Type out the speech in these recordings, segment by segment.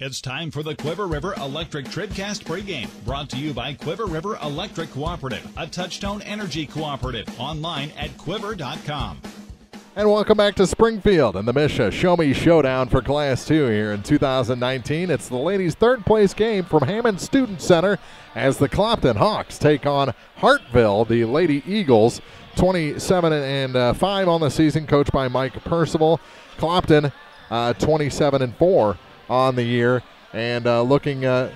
It's time for the Quiver River Electric TribCast pregame, brought to you by Quiver River Electric Cooperative, a Touchstone Energy Cooperative, online at quiver.com. And welcome back to Springfield and the MSHSAA Showdown for Class 2 here in 2019. It's the ladies' third-place game from Hammons Student Center as the Clopton Hawks take on Hartville, the Lady Eagles, 27-5 on the season, coached by Mike Percival. Clopton, 27-4 on the year, and looking to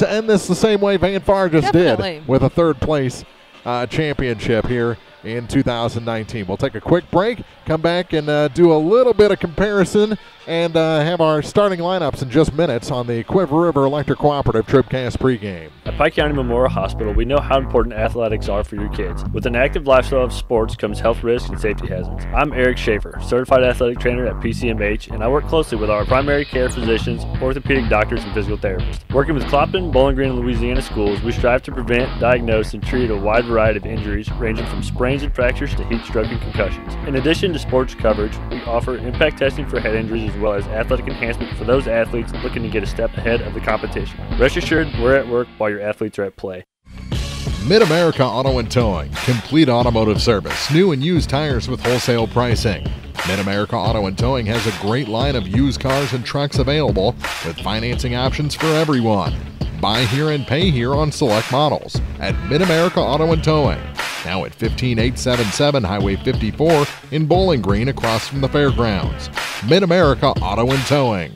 end this the same way Van Far just did, with a third-place championship here in 2019. We'll take a quick break, come back and do a little bit of comparison and have our starting lineups in just minutes on the Quiver River Electric Cooperative TribCast pregame. At Pike County Memorial Hospital, we know how important athletics are for your kids. With an active lifestyle of sports comes health risks and safety hazards. I'm Eric Schaefer, certified athletic trainer at PCMH, and I work closely with our primary care physicians, orthopedic doctors, and physical therapists. Working with Clopton, Bowling Green, and Louisiana schools, we strive to prevent, diagnose, and treat a wide variety of injuries ranging from sprains and fractures to heat stroke and concussions. In addition to sports coverage, we offer impact testing for head injuries as well as athletic enhancement for those athletes looking to get a step ahead of the competition. Rest assured, we're at work while your athletes are at play. Mid-America Auto and Towing, complete automotive service, new and used tires with wholesale pricing. Mid-America Auto and Towing has a great line of used cars and trucks available with financing options for everyone. Buy here and pay here on select models at Mid-America Auto and Towing. Now at 15877 Highway 54 in Bowling Green across from the fairgrounds. Mid-America Auto and Towing.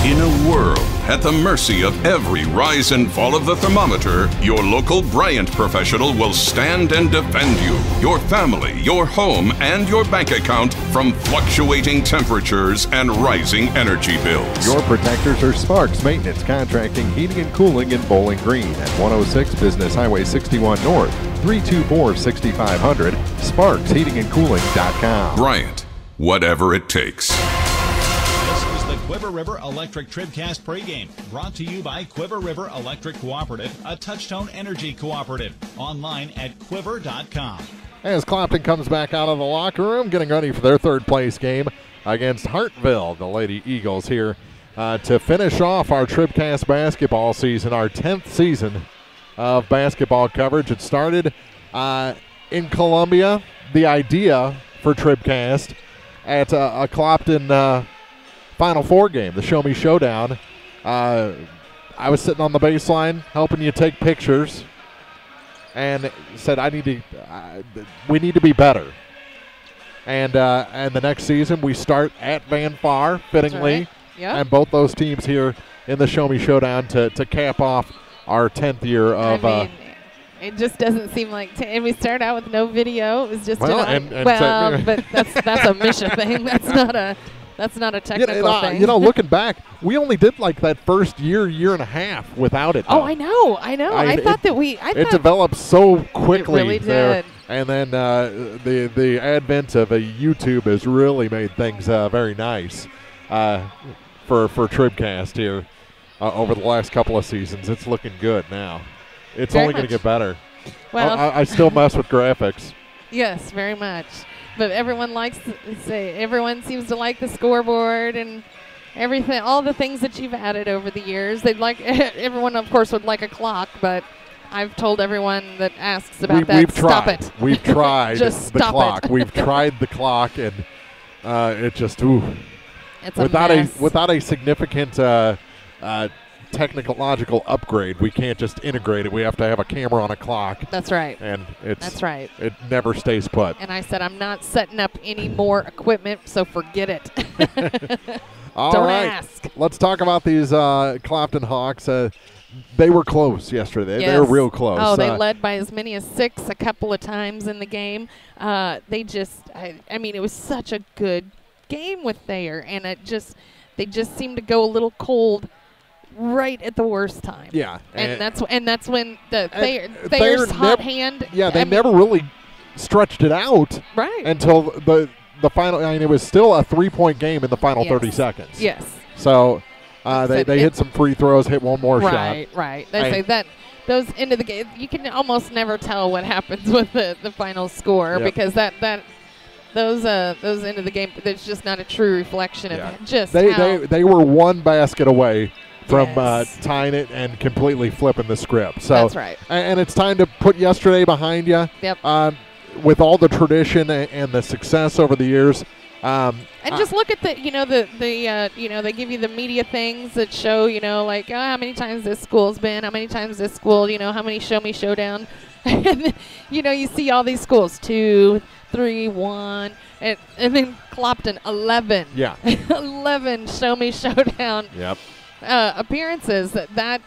In a world at the mercy of every rise and fall of the thermometer, your local Bryant professional will stand and defend you, your family, your home, and your bank account from fluctuating temperatures and rising energy bills. Your protectors are Sparks Maintenance Contracting, Heating and Cooling in Bowling Green at 106 Business Highway 61 North, 324-6500, sparksheatingandcooling.com. Bryant, whatever it takes. Quiver River Electric TribCast pregame, brought to you by Quiver River Electric Cooperative, a Touchstone Energy Cooperative, online at quiver.com. As Clopton comes back out of the locker room, getting ready for their third-place game against Hartville, the Lady Eagles here to finish off our TribCast basketball season, our 10th season of basketball coverage. It started in Columbia, the idea for TribCast at a Clopton Final Four game, the Show Me Showdown. I was sitting on the baseline helping you take pictures and said, we need to be better. And the next season we start at Van Far, fittingly, and both those teams here in the Show Me Showdown to cap off our 10th year of it just doesn't seem like and we started out with no video. It was just but that's a mission thing. That's not a technical thing. Looking back, we only did like that first year and a half without it. Oh, I know. I thought it developed so quickly. It really there. did. And then the advent of a YouTube has really made things very nice for TribCast here over the last couple of seasons. It's looking good now. It's only going to get better. Well, I still mess with graphics. Yes, very much. But everyone seems to like the scoreboard and everything, all the things that you've added over the years. They'd like everyone, of course, would like a clock, but I've told everyone that asks about stop it. We've tried just the clock. We've tried the clock, and it just it's without a significant technological upgrade, we can't just integrate it. We have to have a camera on a clock. That's right. And that's right. It never stays put. And I said, I'm not setting up any more equipment, so forget it. Don't ask. Let's talk about these Clopton Hawks. They were close yesterday. Yes. They were real close. Oh, they led by as many as 6 a couple of times in the game. It was such a good game with Thayer, and they just seemed to go a little cold right at the worst time. Yeah, and that's when Thayer's hot hand. Yeah, they never really stretched it out. Right. Until the final. It was still a 3-point game in the final 30 seconds. Yes. So they hit some free throws, hit one more shot. Right. They say those end of the game, you can almost never tell what happens with the final score because those end of the game, there's just not a true reflection of just they were one basket away from tying it and completely flipping the script. So that's right. And it's time to put yesterday behind you. Yep. With all the tradition and the success over the years. And just look at they give you the media things that show, like how many times this school's been, how many times this school, how many Show Me Showdown. And, you see all these schools, 2, 3, 1, and then Clopton, 11. Yeah. 11 Show Me Showdown appearances. That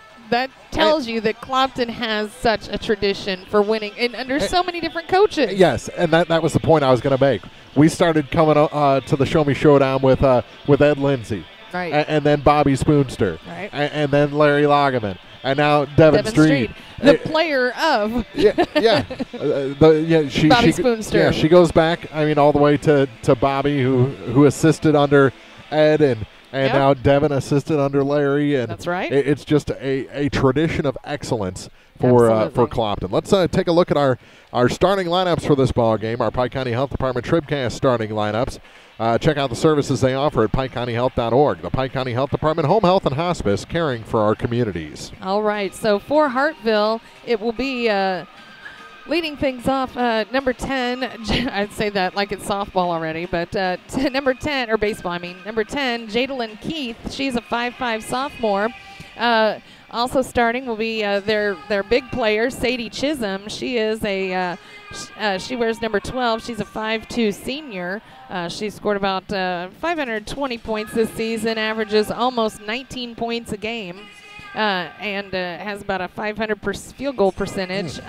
tells you that Clopton has such a tradition for winning and under so many different coaches. Yes, and that was the point I was going to make. We started coming to the Show Me Showdown with Ed Lindsay. Right. And then Bobby Spoonster. Right. And then Larry Lagerman. And now Devin Street. The player of. Bobby Spoonster. Yeah, she goes back, all the way to Bobby, who assisted under Ed, and now Devin assisted under Larry. And that's right. It's just a tradition of excellence for Clopton. Let's take a look at our starting lineups for this ball game, our Pike County Health Department TribCast starting lineups. Check out the services they offer at PikeCountyHealth.org. The Pike County Health Department, Home Health and Hospice, caring for our communities. All right, so for Hartville, it will be leading things off, number 10. I'd say that like it's softball already, but number 10, or baseball, number 10, Jadalyn Keith. She's a 5'5" sophomore. Also starting will be their big player, Sadie Chisholm. She is she wears number 12. She's a 5'2" senior. She scored about 520 points this season, averages almost 19 points a game, and has about a 500 field goal percentage.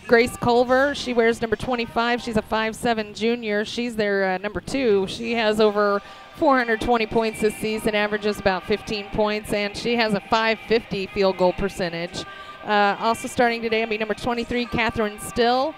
Grace Culver, she wears number 25. She's a 5'7" junior. She's their number 2. She has over 420 points this season, averages about 15 points, and she has a 550 field goal percentage. Also starting today, number 23, Catherine Still.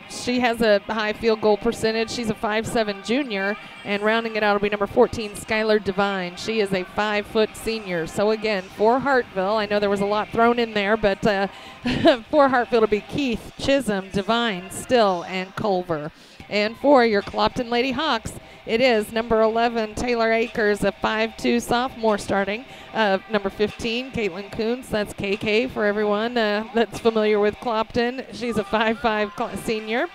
She has a high field goal percentage. She's a 5'7" junior, and rounding it out will be number 14, Skylar Devine. She is a 5-foot senior. So again, for Hartville, I know there was a lot thrown in there, but for Hartville it'll be Keith, Chisholm, Devine, Still, and Culver. And for your Clopton Lady Hawks, it is number 11, Taylor Akers, a 5'2" sophomore starting. Number 15, Caitlin Kuntz. That's KK for everyone that's familiar with Clopton. She's a 5'5" senior.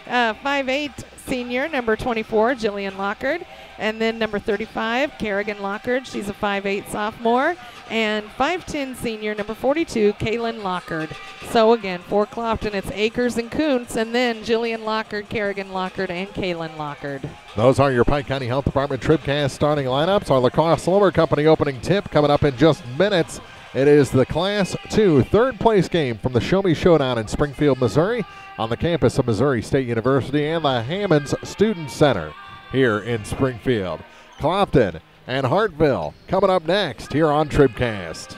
5'8" senior, number 24, Jillian Lockard. And then number 35, Kerrigan Lockard. She's a 5'8" sophomore. And 5'10" senior, number 42, Kaylin Lockard. So again, for Clopton, it's Akers and Kuntz, and then Jillian Lockard, Kerrigan Lockard, and Kaylin Lockard. Those are your Pike County Health Department TribCast starting lineups. Our Lacrosse Lumber Company opening tip coming up in just minutes. It is the Class 2 third place game from the Show Me Showdown in Springfield, Missouri, on the campus of Missouri State University and the Hammons Student Center here in Springfield. Clopton and Hartville coming up next here on TribCast.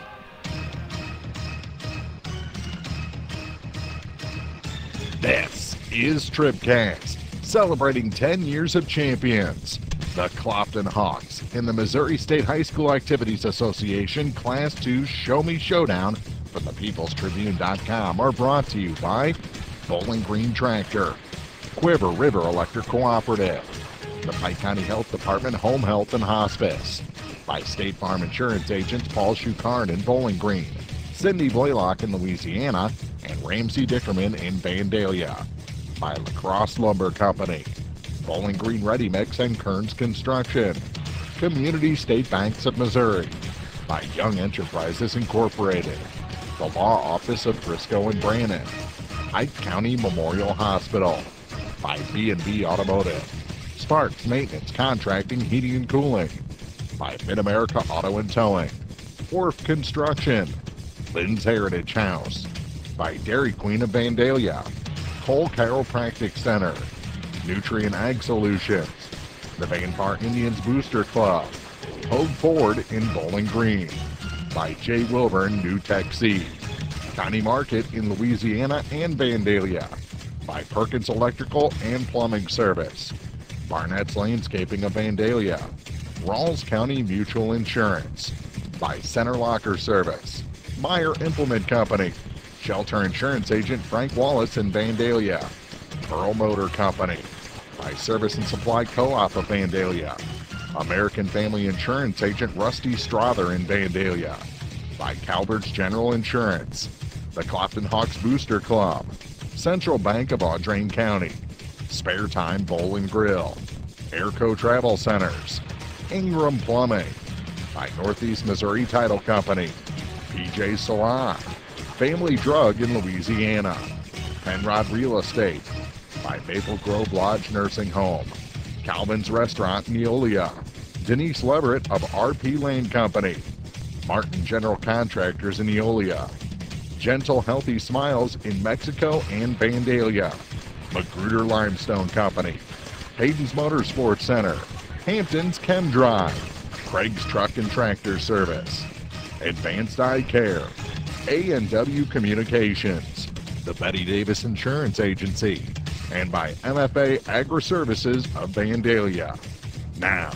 This is TribCast, celebrating 10 years of champions. The Clopton Hawks in the Missouri State High School Activities Association Class 2 Show Me Showdown from the peoplestribune.com are brought to you by Bowling Green Tractor, Quiver River Electric Cooperative, the Pike County Health Department Home Health and Hospice, by State Farm Insurance agents Paul Shukarn in Bowling Green, Cindy Blaylock in Louisiana, and Ramsey Dickerman in Vandalia, by Lacrosse Lumber Company, Bowling Green Ready Mix and Kearns Construction, Community State Banks of Missouri, by Young Enterprises Incorporated, the Law Office of Briscoe and Brannon, Ike County Memorial Hospital, by B&B Automotive, Sparks Maintenance Contracting, Heating and Cooling, by Mid-America Auto and Towing, Wharf Construction, Lynn's Heritage House, by Dairy Queen of Vandalia, Cole Chiropractic Center, Nutrient Ag Solutions, the Van Park Indians Booster Club, Hogue Ford in Bowling Green, by J. Wilburn New Tech Seed, County Market in Louisiana and Vandalia, by Perkins Electrical and Plumbing Service, Barnett's Landscaping of Vandalia, Rawls County Mutual Insurance, by Center Locker Service, Meyer Implement Company, Shelter Insurance Agent Frank Wallace in Vandalia, Pearl Motor Company, by Service and Supply Co-op of Vandalia, American Family Insurance Agent Rusty Strother in Vandalia, by Calvert's General Insurance, the Clopton Hawks Booster Club, Central Bank of Audrain County, Spare Time Bowl and Grill, Airco Travel Centers, Ingram Plumbing, by Northeast Missouri Title Company, PJ Salon, Family Drug in Louisiana, Penrod Real Estate, by Maple Grove Lodge Nursing Home, Calvin's Restaurant in Neolia, Denise Leverett of RP Lane Company, Martin General Contractors in Neolia, Gentle Healthy Smiles in Mexico and Vandalia, Magruder Limestone Company, Hayden's Motorsports Center, Hampton's Chem Drive, Craig's Truck and Tractor Service, Advanced Eye Care, A&W Communications, the Betty Davis Insurance Agency, and by MFA Agri-Services of Vandalia. Now,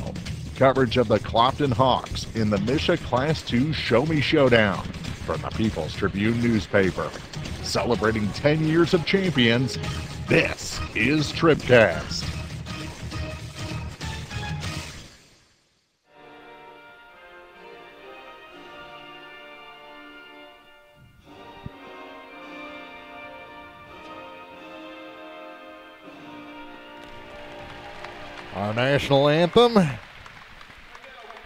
coverage of the Clopton Hawks in the MSHSAA Class II Show Me Showdown from the People's Tribune newspaper. Celebrating 10 years of champions, this is TribCast. Our national anthem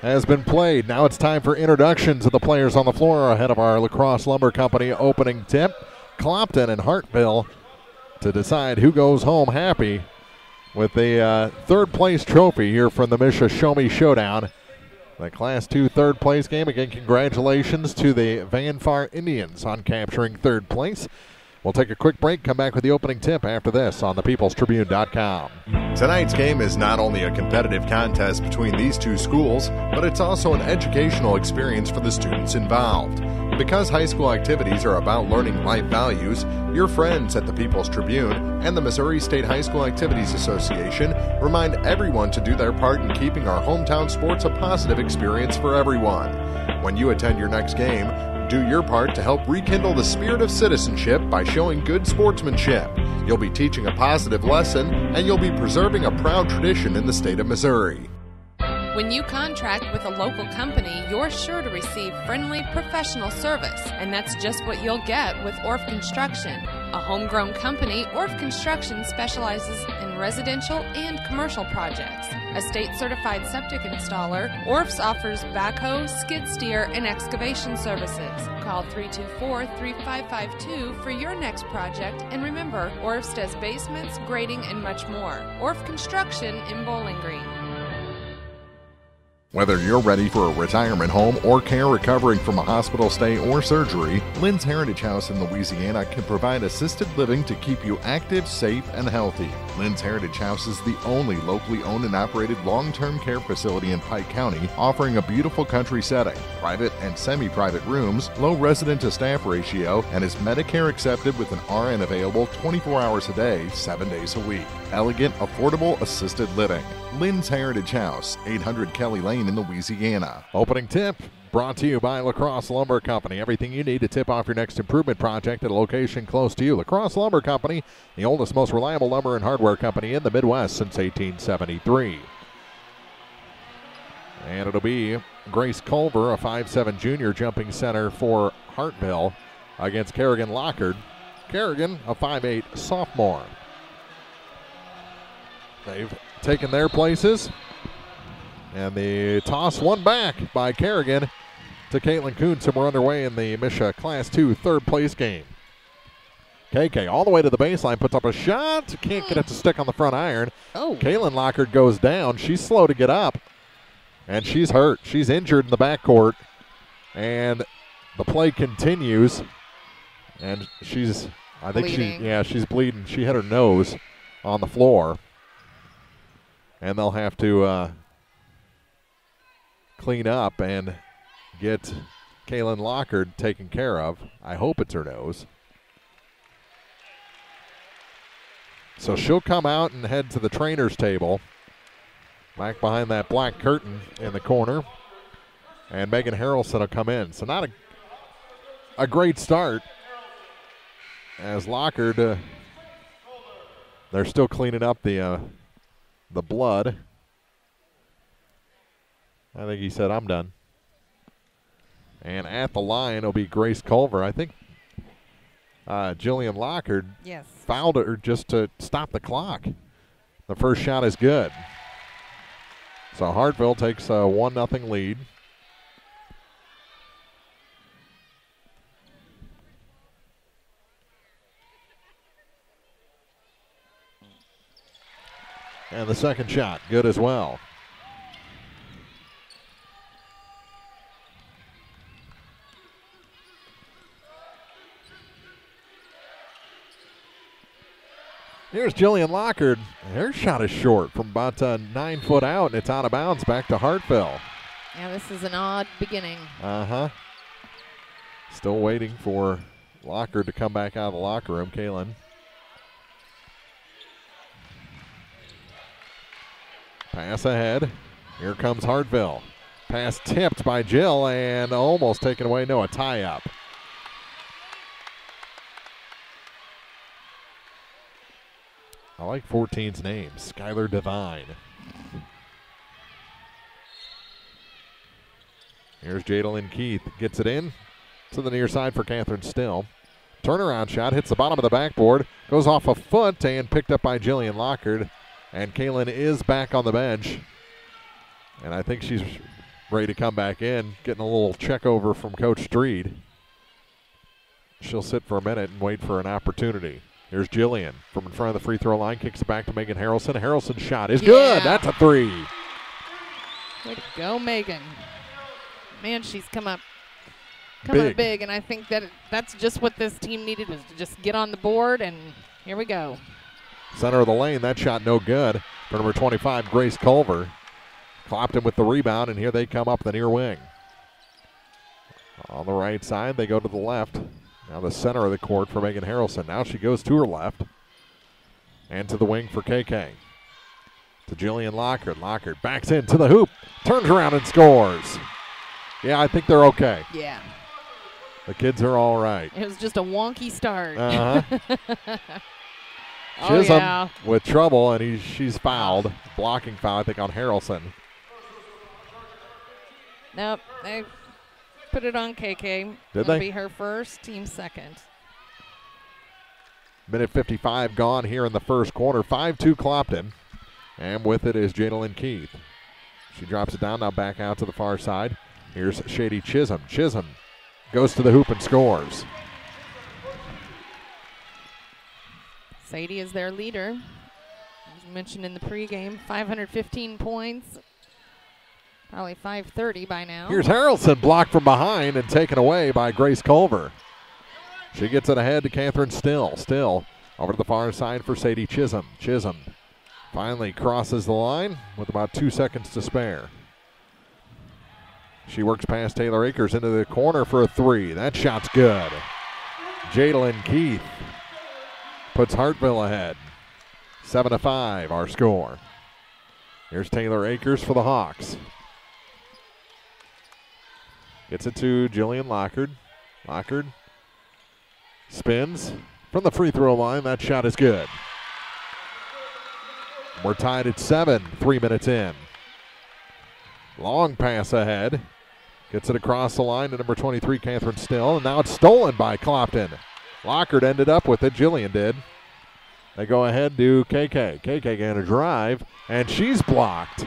has been played. Now it's time for introductions of the players on the floor ahead of our La Crosse Lumber Company opening tip. Clopton and Hartville to decide who goes home happy with the third place trophy here from the MSHSAA Show Me Showdown. The Class II third place game. Again, congratulations to the Van Far Indians on capturing third place. We'll take a quick break, come back with the opening tip after this on thepeoplestribune.com. Tonight's game is not only a competitive contest between these two schools, but it's also an educational experience for the students involved. Because high school activities are about learning life values, your friends at the People's Tribune and the Missouri State High School Activities Association remind everyone to do their part in keeping our hometown sports a positive experience for everyone. When you attend your next game, do your part to help rekindle the spirit of citizenship by showing good sportsmanship. You'll be teaching a positive lesson, and you'll be preserving a proud tradition in the state of Missouri. When you contract with a local company, you're sure to receive friendly, professional service, and that's just what you'll get with Orff Construction. A homegrown company, Orff Construction specializes in residential and commercial projects. A state-certified septic installer, Orff's offers backhoe, skid steer, and excavation services. Call 324-3552 for your next project, and remember, Orff's does basements, grading, and much more. Orff Construction in Bowling Green. Whether you're ready for a retirement home or care recovering from a hospital stay or surgery, Lynn's Heritage House in Louisiana can provide assisted living to keep you active, safe, and healthy. Lynn's Heritage House is the only locally owned and operated long-term care facility in Pike County, offering a beautiful country setting, private and semi-private rooms, low resident-to-staff ratio, and is Medicare accepted with an RN available 24 hours a day, 7 days a week. Elegant, affordable, assisted living. Lynn's Heritage House, 800 Kelly Lane in Louisiana. Opening tip brought to you by La Crosse Lumber Company. Everything you need to tip off your next improvement project at a location close to you. La Crosse Lumber Company, the oldest, most reliable lumber and hardware company in the Midwest since 1873. And it'll be Grace Culver, a 5'7" junior jumping center for Hartville against Kerrigan Lockard. Kerrigan, a 5'8" sophomore. They've taken their places. And the toss one back by Kerrigan to Caitlin Kuntz, and we're underway in the MSHSAA Class II third place game. KK all the way to the baseline, puts up a shot. Can't get it to stick on the front iron. Oh. Caitlin Lockard goes down. She's slow to get up. And she's hurt. She's injured in the backcourt. And the play continues. And she's, I think bleeding. She's bleeding. She hit her nose on the floor. And they'll have to clean up and get Kaylin Lockard taken care of. I hope it's her nose. So she'll come out and head to the trainer's table, back behind that black curtain in the corner. And Megan Harrelson will come in. So not a great start. As Lockard, they're still cleaning up the blood. I think he said, I'm done. And at the line will be Grace Culver. I think Jillian Lockard fouled her just to stop the clock. The first shot is good. So Hartville takes a 1-0 lead. And the second shot, good as well. Here's Jillian Lockard. Her shot is short from about 9 foot out, and it's out of bounds back to Hartville. Yeah, this is an odd beginning. Still waiting for Lockard to come back out of the locker room. Kaylin. Pass ahead. Here comes Hartville. Pass tipped by Jill and almost taken away. No, a tie-up. I like 14's name, Skylar Devine. Here's Jadalyn Keith. Gets it in to the near side for Catherine Still. Turnaround shot, hits the bottom of the backboard, goes off a foot and picked up by Jillian Lockard. And Kaylin is back on the bench. And I think she's ready to come back in, getting a little check over from Coach Streed. She'll sit for a minute and wait for an opportunity. Here's Jillian from in front of the free throw line, kicks it back to Megan Harrelson. Harrelson's shot is good. That's a 3. Way to go, Megan. Man, she's coming up big, and I think that's just what this team needed, was to just get on the board, and here we go. Center of the lane, that shot no good for number 25, Grace Culver. Clopton with the rebound, and here they come up the near wing. On the right side, they go to the left. Now the center of the court for Megan Harrelson. Now she goes to her left. And to the wing for KK. To Jillian Lockard. Lockard backs into the hoop. Turns around and scores. Yeah, I think they're okay. Yeah. The kids are all right. It was just a wonky start. Chisholm with trouble, and she's fouled. Blocking foul, I think, on Harrelson. Nope. They put it on KK. Did It'll they? be her first, team second. Minute 55 gone here in the first quarter. 5-2 Clopton. And with it is Jadalyn Keith. She drops it down, now back out to the far side. Here's Shady Chisholm. Chisholm goes to the hoop and scores. Sadie is their leader. As mentioned in the pregame, 515 points. Probably 530 by now. Here's Harrelson, blocked from behind and taken away by Grace Culver. She gets it ahead to Catherine Still. Still over to the far side for Sadie Chisholm. Chisholm finally crosses the line with about 2 seconds to spare. She works past Taylor Akers into the corner for a 3. That shot's good. Jadalyn Keith puts Hartville ahead. 7-5 our score. Here's Taylor Akers for the Hawks. Gets it to Jillian Lockard. Lockard spins from the free throw line. That shot is good. We're tied at 7, 3 minutes in. Long pass ahead. Gets it across the line to number 23, Catherine Still. And now it's stolen by Clopton. Lockard ended up with it. Jillian did. They go ahead to KK. KK going to drive, and she's blocked.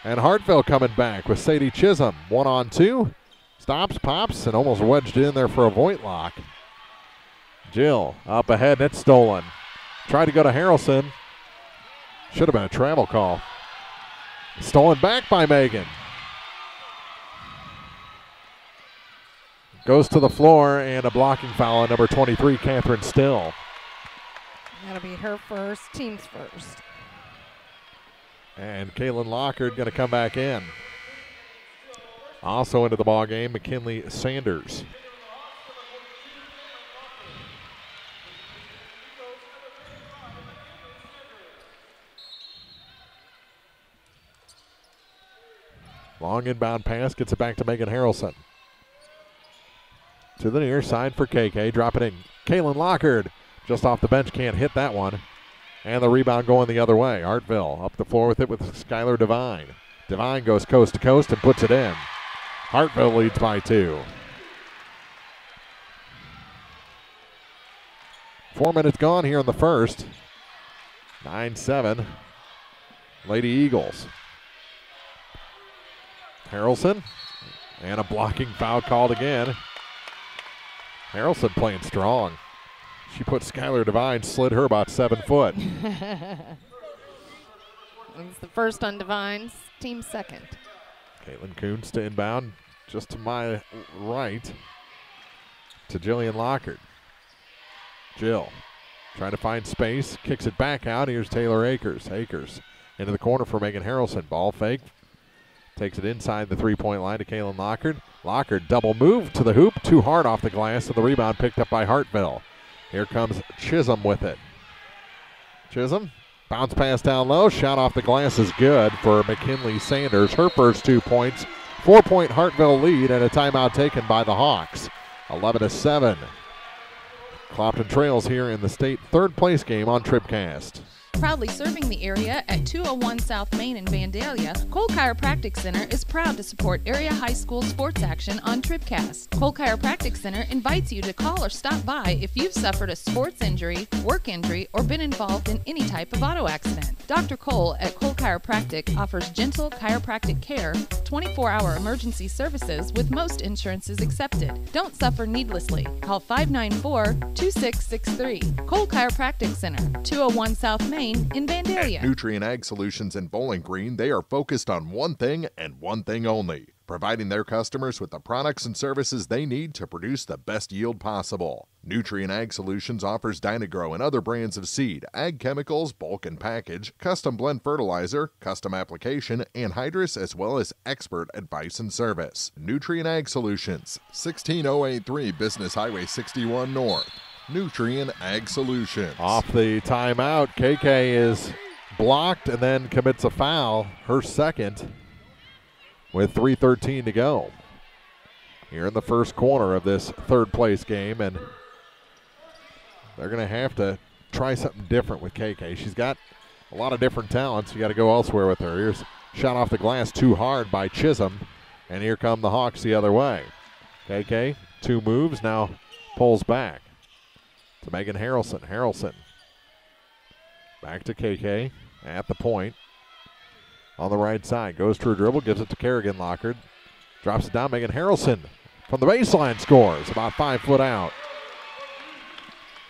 And Hartville coming back with Sadie Chisholm. 1-on-2. Stops, pops, and almost wedged in there for a Voigtlock. Jill up ahead, and it's stolen. Tried to go to Harrelson. Should have been a travel call. Stolen back by Megan. Goes to the floor, and a blocking foul on number 23, Catherine Still. That'll be her first, team's first. And Kaylin Lockard going to come back in. Also into the ball game, McKinley Sanders. Long inbound pass, gets it back to Megan Harrelson. To the near side for KK. Drop it in. Kaylin Lockard just off the bench. Can't hit that one. And the rebound going the other way. Hartville up the floor with it with Skylar Devine. Devine goes coast to coast and puts it in. Hartville leads by 2. 4 minutes gone here in the first. 9-7. Lady Eagles. Harrelson. And a blocking foul called again. Harrelson playing strong. She put Skylar Devine, slid her about 7 foot. It's the first on Devine's, team second. Caitlin Coons to inbound, just to my right, to Jillian Lockard. Jill trying to find space, kicks it back out. Here's Taylor Akers. Akers into the corner for Megan Harrelson. Ball fake. Takes it inside the three-point line to Kaylin Lockard. Lockard double move to the hoop, too hard off the glass, and the rebound picked up by Hartville. Here comes Chisholm with it. Chisholm, bounce pass down low, shot off the glass is good for McKinley Sanders. Her first 2 points, 4-point Hartville lead, and a timeout taken by the Hawks. 11-7. Clopton trails here in the state third place game on TribCast. Proudly serving the area at 201 South Main in Vandalia, Cole Chiropractic Center is proud to support area high school sports action on TribCast. Cole Chiropractic Center invites you to call or stop by if you've suffered a sports injury, work injury, or been involved in any type of auto accident. Dr. Cole at Cole Chiropractic offers gentle chiropractic care, 24-hour emergency services with most insurances accepted. Don't suffer needlessly. Call 594-2663. Cole Chiropractic Center, 201 South Main in Vandalia. At Nutrient Ag Solutions in Bowling Green, they are focused on one thing and one thing only, providing their customers with the products and services they need to produce the best yield possible. Nutrient Ag Solutions offers Dynagrow and other brands of seed, ag chemicals, bulk and package, custom blend fertilizer, custom application, anhydrous, as well as expert advice and service. Nutrient Ag Solutions, 16083 Business Highway 61 North. Nutrient Ag Solutions. Off the timeout, KK is blocked and then commits a foul, her second, with 3:13 to go. Here in the first quarter of this third place game, and they're going to have to try something different with KK. She's got a lot of different talents. You got to go elsewhere with her. Here's shot off the glass too hard by Chisholm, and here come the Hawks the other way. KK, 2 moves, now pulls back to Megan Harrelson. Harrelson back to KK at the point on the right side. Goes to her dribble, gives it to Kerrigan Lockard. Drops it down. Megan Harrelson from the baseline scores. About 5 foot out.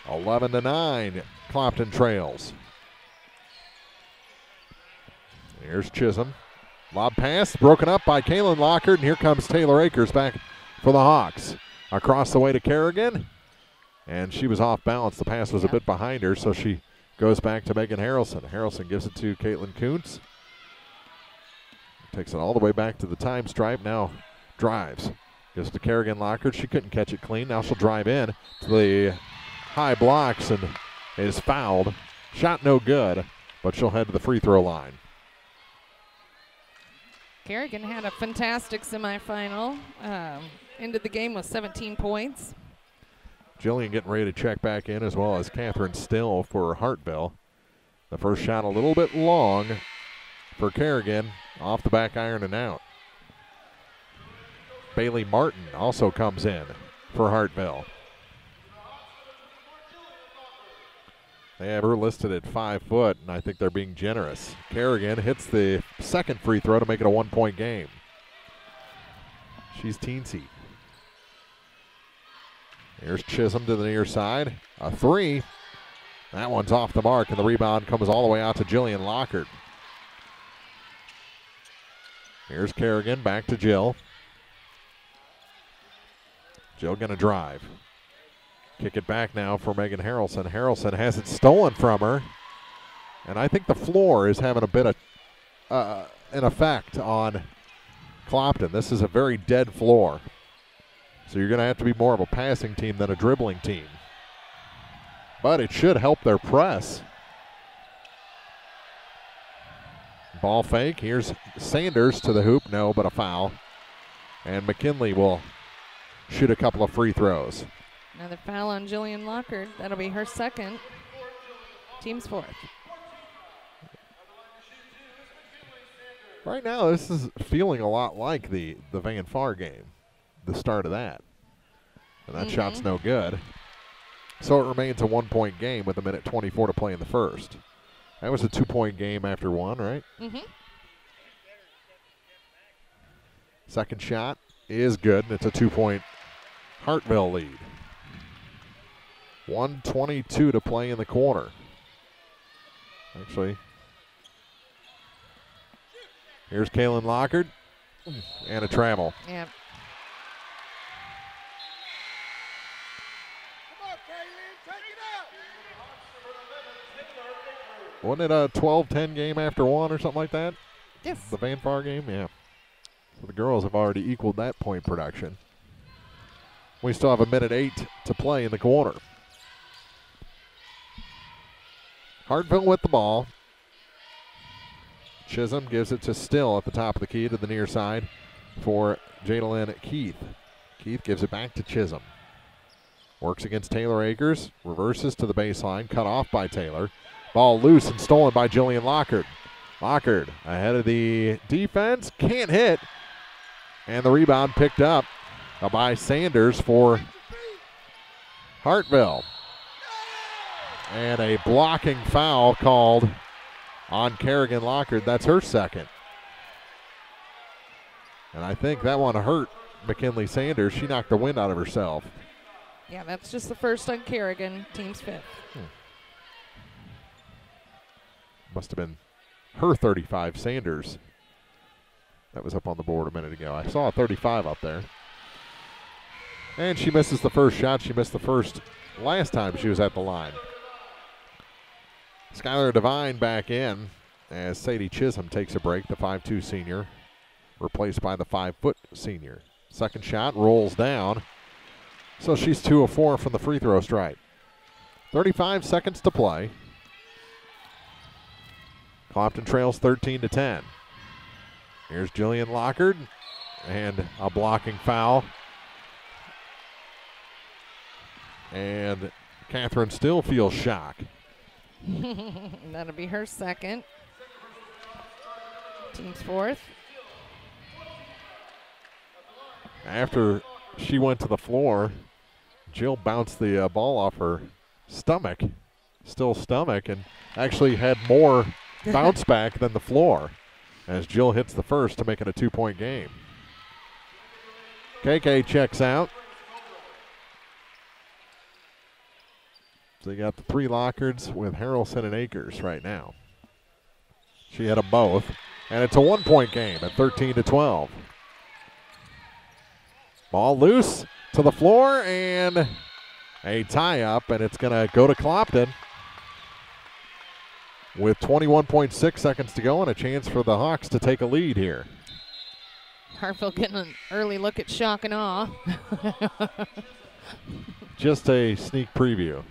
11-9. Clopton trails. Here's Chisholm. Lob pass broken up by Kaylin Lockard, and here comes Taylor Akers back for the Hawks. Across the way to Kerrigan. And she was off balance. The pass was a bit behind her, so she goes back to Megan Harrelson. Harrelson gives it to Caitlin Kuntz. Takes it all the way back to the time stripe. Now drives. Gives it to Kerrigan Lockard. She couldn't catch it clean. Now she'll drive in to the high blocks and is fouled. Shot no good, but she'll head to the free throw line. Kerrigan had a fantastic semifinal. Ended the game with 17 points. Jillian getting ready to check back in, as well as Catherine Still for Hartville. The first shot a little bit long for Kerrigan, off the back iron and out. Bailey Martin also comes in for Hartville. They have her listed at 5 foot, and I think they're being generous. Kerrigan hits the second free throw to make it a 1-point game. She's teensy. Here's Chisholm to the near side. A 3. That one's off the mark, and the rebound comes all the way out to Jillian Lockard. Here's Kerrigan, back to Jill. Jill going to drive. Kick it back now for Megan Harrelson. Harrelson has it stolen from her. And I think the floor is having a bit of an effect on Clopton. This is a very dead floor. So you're going to have to be more of a passing team than a dribbling team. But it should help their press. Ball fake. Here's Sanders to the hoop. No, but a foul. And McKinley will shoot a couple of free throws. Another foul on Jillian Lockard. That'll be her second. Team's fourth. Right now, this is feeling a lot like the Van Far game, the start of that. And that shot's no good. So it remains a 1-point game with 1:24 to play in the first. That was a 2-point game after one, right? Second shot is good, and it's a 2-point Hartville lead. 1:22 to play in the quarter. Actually, here's Kaylin Lockard and a travel. Yep. Wasn't it a 12-10 game after one or something like that? Yes. The Van Far game? Yeah. So the girls have already equaled that point production. We still have 1:08 to play in the quarter. Hartville with the ball. Chisholm gives it to Still at the top of the key to the near side for Jadalyn Keith. Keith gives it back to Chisholm. Works against Taylor Akers. Reverses to the baseline. Cut off by Taylor. Ball loose and stolen by Jillian Lockard. Lockard ahead of the defense. Can't hit. And the rebound picked up by Sanders for Hartville. And a blocking foul called on Kerrigan Lockard. That's her second. And I think that one hurt McKinley Sanders. She knocked the wind out of herself. Yeah, that's just the first on Kerrigan, team's fifth. Must have been her 35, Sanders. That was up on the board a minute ago. I saw a 35 up there. And she misses the first shot. She missed the first last time she was at the line. Skylar Devine back in as Sadie Chisholm takes a break, the 5'2 senior, replaced by the 5' senior. Second shot rolls down. So she's 2 of 4 from the free throw stripe. 35 seconds to play. Clopton trails 13-10. Here's Jillian Lockard and a blocking foul. And Catherine Still feels shock. That'll be her second. Team's fourth. After she went to the floor, Jill bounced the ball off her stomach, Still stomach, and actually had more bounce back than the floor as Jill hits the first to make it a 2-point game. KK checks out. So you got the 3 Lockards with Harrelson and Akers right now. She had them both, and it's a 1-point game at 13-12. Ball loose to the floor, and a tie-up, and it's going to go to Clopton with 21.6 seconds to go and a chance for the Hawks to take a lead here. Hartville getting an early look at shock and awe. Just a sneak preview.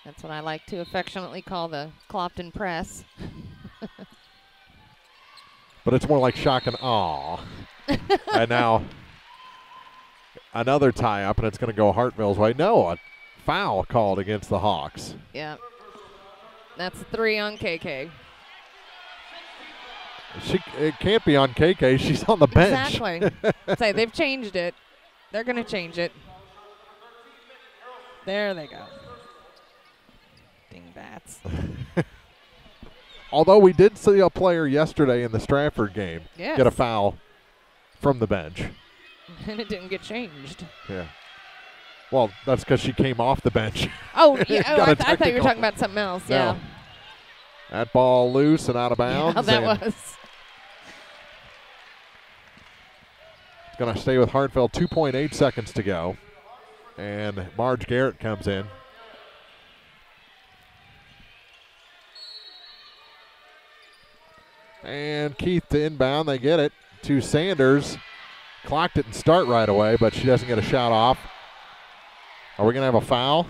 That's what I like to affectionately call the Clopton press. But it's more like shock and awe. And now another tie-up, and it's going to go Hartville's way. No, a foul called against the Hawks. Yeah. That's 3 on KK. It can't be on KK. She's on the bench. Exactly. Say they've changed it. They're going to change it. There they go. Dingbats. Although we did see a player yesterday in the Stratford game Yes. get a foul from the bench. And it didn't get changed. Yeah. Well, that's because she came off the bench. Oh, yeah. Got I a thought you were technical. talking about something else. No. Yeah. That ball loose and out of bounds. How that and was. It's going to stay with Hartville. 2.8 seconds to go. And Marge Garrett comes in. And Keith to inbound. They get it to Sanders. Clocked it and start right away, but she doesn't get a shot off. Are we going to have a foul?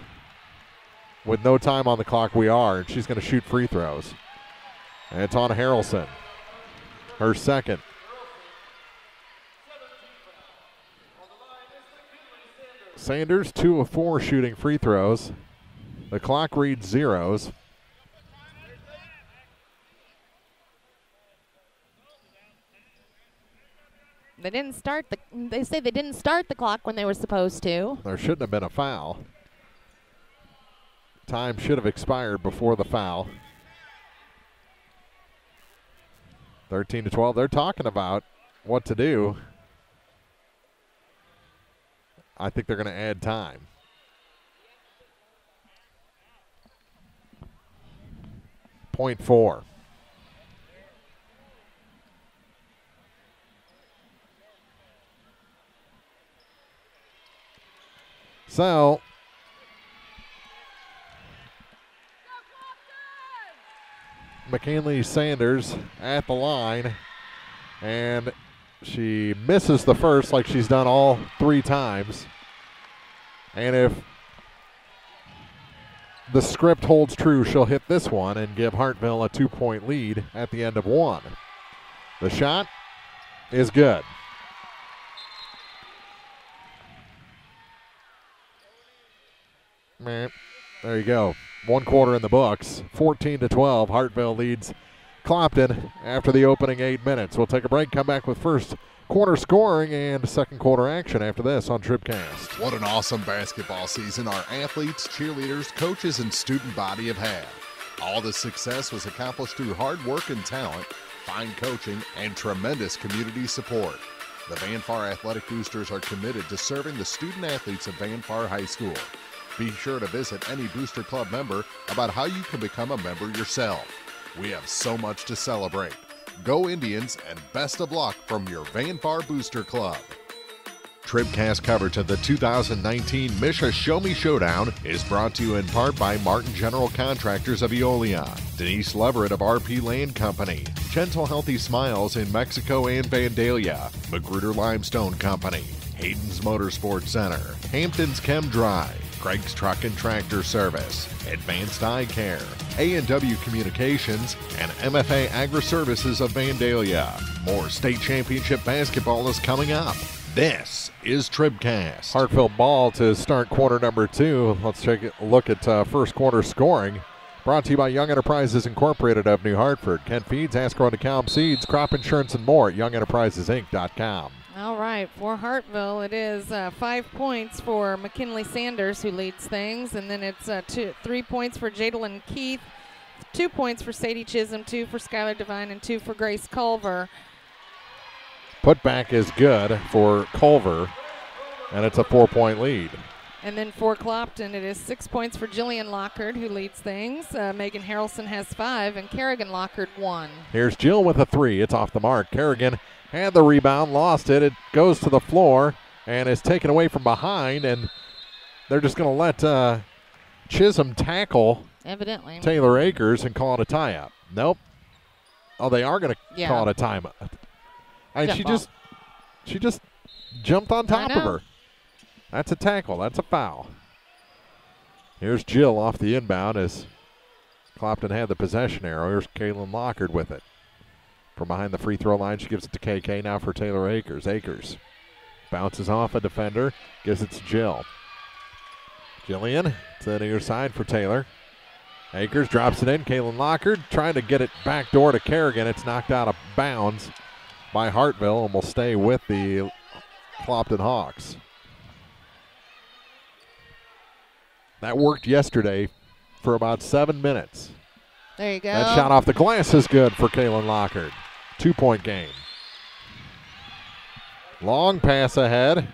With no time on the clock, we are. And she's going to shoot free throws. And it's on Harrelson. Her second. Sanders, 2 of 4 shooting free throws. The clock reads zeros. They didn't start they say they didn't start the clock when they were supposed to. There shouldn't have been a foul. Time should have expired before the foul. 13-12. They're talking about what to do. I think they're going to add time. Point 4. So, McKinley Sanders at the line, and she misses the first like she's done all 3 times. And if the script holds true, she'll hit this one and give Hartville a 2-point lead at the end of 1. The shot is good. There you go. 1 quarter in the books. 14-12. Hartville leads Clopton after the opening 8 minutes. We'll take a break, come back with first quarter scoring and second quarter action after this on TribCast. What an awesome basketball season our athletes, cheerleaders, coaches, and student body have had. All this success was accomplished through hard work and talent, fine coaching, and tremendous community support. The Van Far Athletic Boosters are committed to serving the student athletes of Van Far High School. Be sure to visit any Booster Club member about how you can become a member yourself. We have so much to celebrate. Go Indians, and best of luck from your Van Far Booster Club. TribCast coverage of the 2019 MSHSAA Showdown is brought to you in part by Martin General Contractors of Eolia, Denise Leverett of RP Land Company, Gentle Healthy Smiles in Mexico and Vandalia, Magruder Limestone Company, Hayden's Motorsports Center, Hampton's Chem Drive, Craig's Truck and Tractor Service, Advanced Eye Care, A&W Communications, and MFA Agri-Services of Vandalia. More state championship basketball is coming up. This is TribCast. Hartville ball to start quarter number 2. Let's take a look at first quarter scoring. Brought to you by Young Enterprises Incorporated of New Hartford. Kent Feeds, Asco and DeKalb Seeds, Crop Insurance, and more at YoungEnterprisesInc.com. All right, for Hartville, it is 5 points for McKinley Sanders, who leads things, and then it's 3 points for Jadalyn Keith, 2 points for Sadie Chisholm, 2 for Skylar Devine, and 2 for Grace Culver. Putback is good for Culver, and it's a 4-point lead. And then for Clopton, it is 6 points for Jillian Lockard, who leads things. Megan Harrelson has 5, and Kerrigan Lockard 1. Here's Jill with a 3. It's off the mark. Kerrigan had the rebound, lost it. It goes to the floor and is taken away from behind, and they're just going to let Chisholm tackle evidently Taylor Akers and call it a tie-up. Nope. Oh, they are going to call it a timeout. And she just jumped on top of her. That's a tackle. That's a foul. Here's Jill off the inbound as Clopton had the possession arrow. Here's Kaylin Lockard with it. From behind the free throw line, she gives it to KK now for Taylor Akers. Akers bounces off a defender, gives it to Jill. Jillian to the near side for Taylor. Akers drops it in. Kaylin Lockard trying to get it back door to Kerrigan. It's knocked out of bounds by Hartville and will stay with the Clopton Hawks. That worked yesterday for about 7 minutes. There you go. That shot off the glass is good for Kaylin Lockard. 2-point game. Long pass ahead.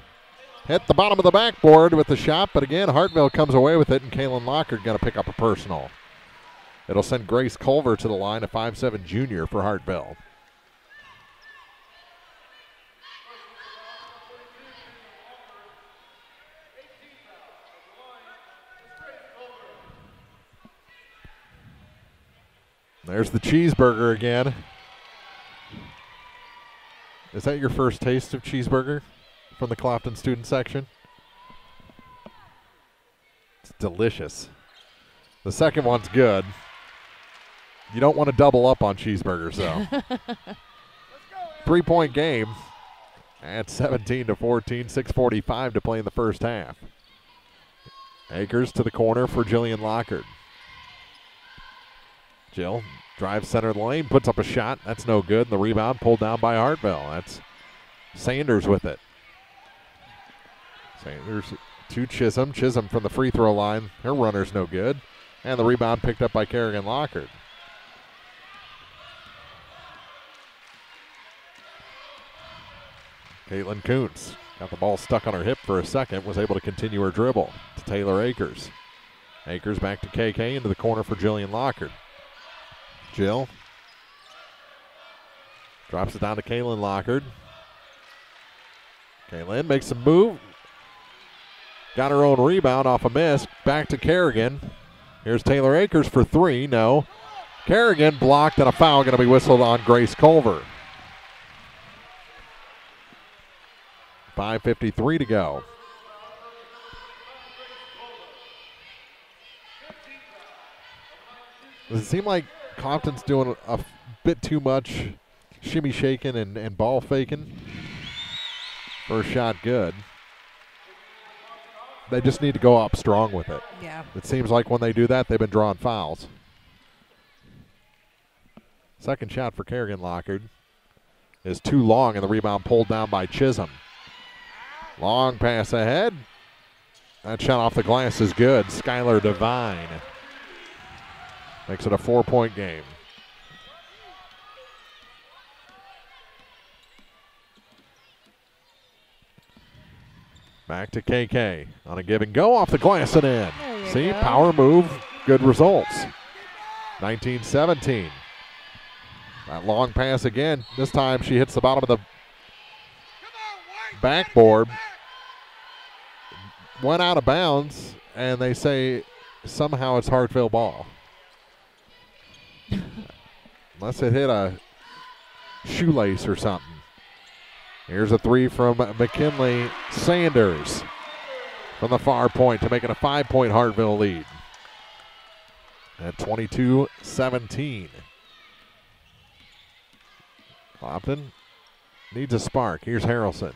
Hit the bottom of the backboard with the shot, but again, Hartville comes away with it, and Kaylin Lockard going to pick up a personal. It'll send Grace Culver to the line, a 5'7" junior for Hartville. There's the cheeseburger again. Is that your first taste of cheeseburger from the Clopton student section? It's delicious. The second one's good. You don't want to double up on cheeseburgers, though. 3-point game at 17-14, 6:45 to play in the first half. Akers to the corner for Jillian Lockard. Jill drives center of the lane, puts up a shot. That's no good. The rebound pulled down by Hartville. That's Sanders with it. Sanders to Chisholm. Chisholm from the free throw line. Her runner's no good. And the rebound picked up by Kerrigan Lockard. Caitlin Kuntz got the ball stuck on her hip for a second, was able to continue her dribble to Taylor Akers. Akers back to KK into the corner for Jillian Lockard. Jill drops it down to Kaylin Lockard. Kaylin makes a move. Got her own rebound off a miss. Back to Kerrigan. Here's Taylor Akers for three. No. Kerrigan blocked, and a foul going to be whistled on Grace Culver. 5:53 to go. Does it seem like Clopton's doing a bit too much shimmy shaking and ball faking? First shot good. They just need to go up strong with it. Yeah. It seems like when they do that, they've been drawing fouls. Second shot for Kerrigan Lockard is too long, and the rebound pulled down by Chisholm. Long pass ahead. That shot off the glass is good. Skylar Devine makes it a 4-point game. Back to KK on a give and go off the glass and in. See, go. Power move, good results. 19-17. That long pass again. This time she hits the bottom of the backboard. Went out of bounds, and they say somehow it's Hartville ball. Unless it hit a shoelace or something. Here's a three from McKinley Sanders from the far point to make it a 5-point Hartville lead at 22-17. Clopton needs a spark. Here's Harrelson.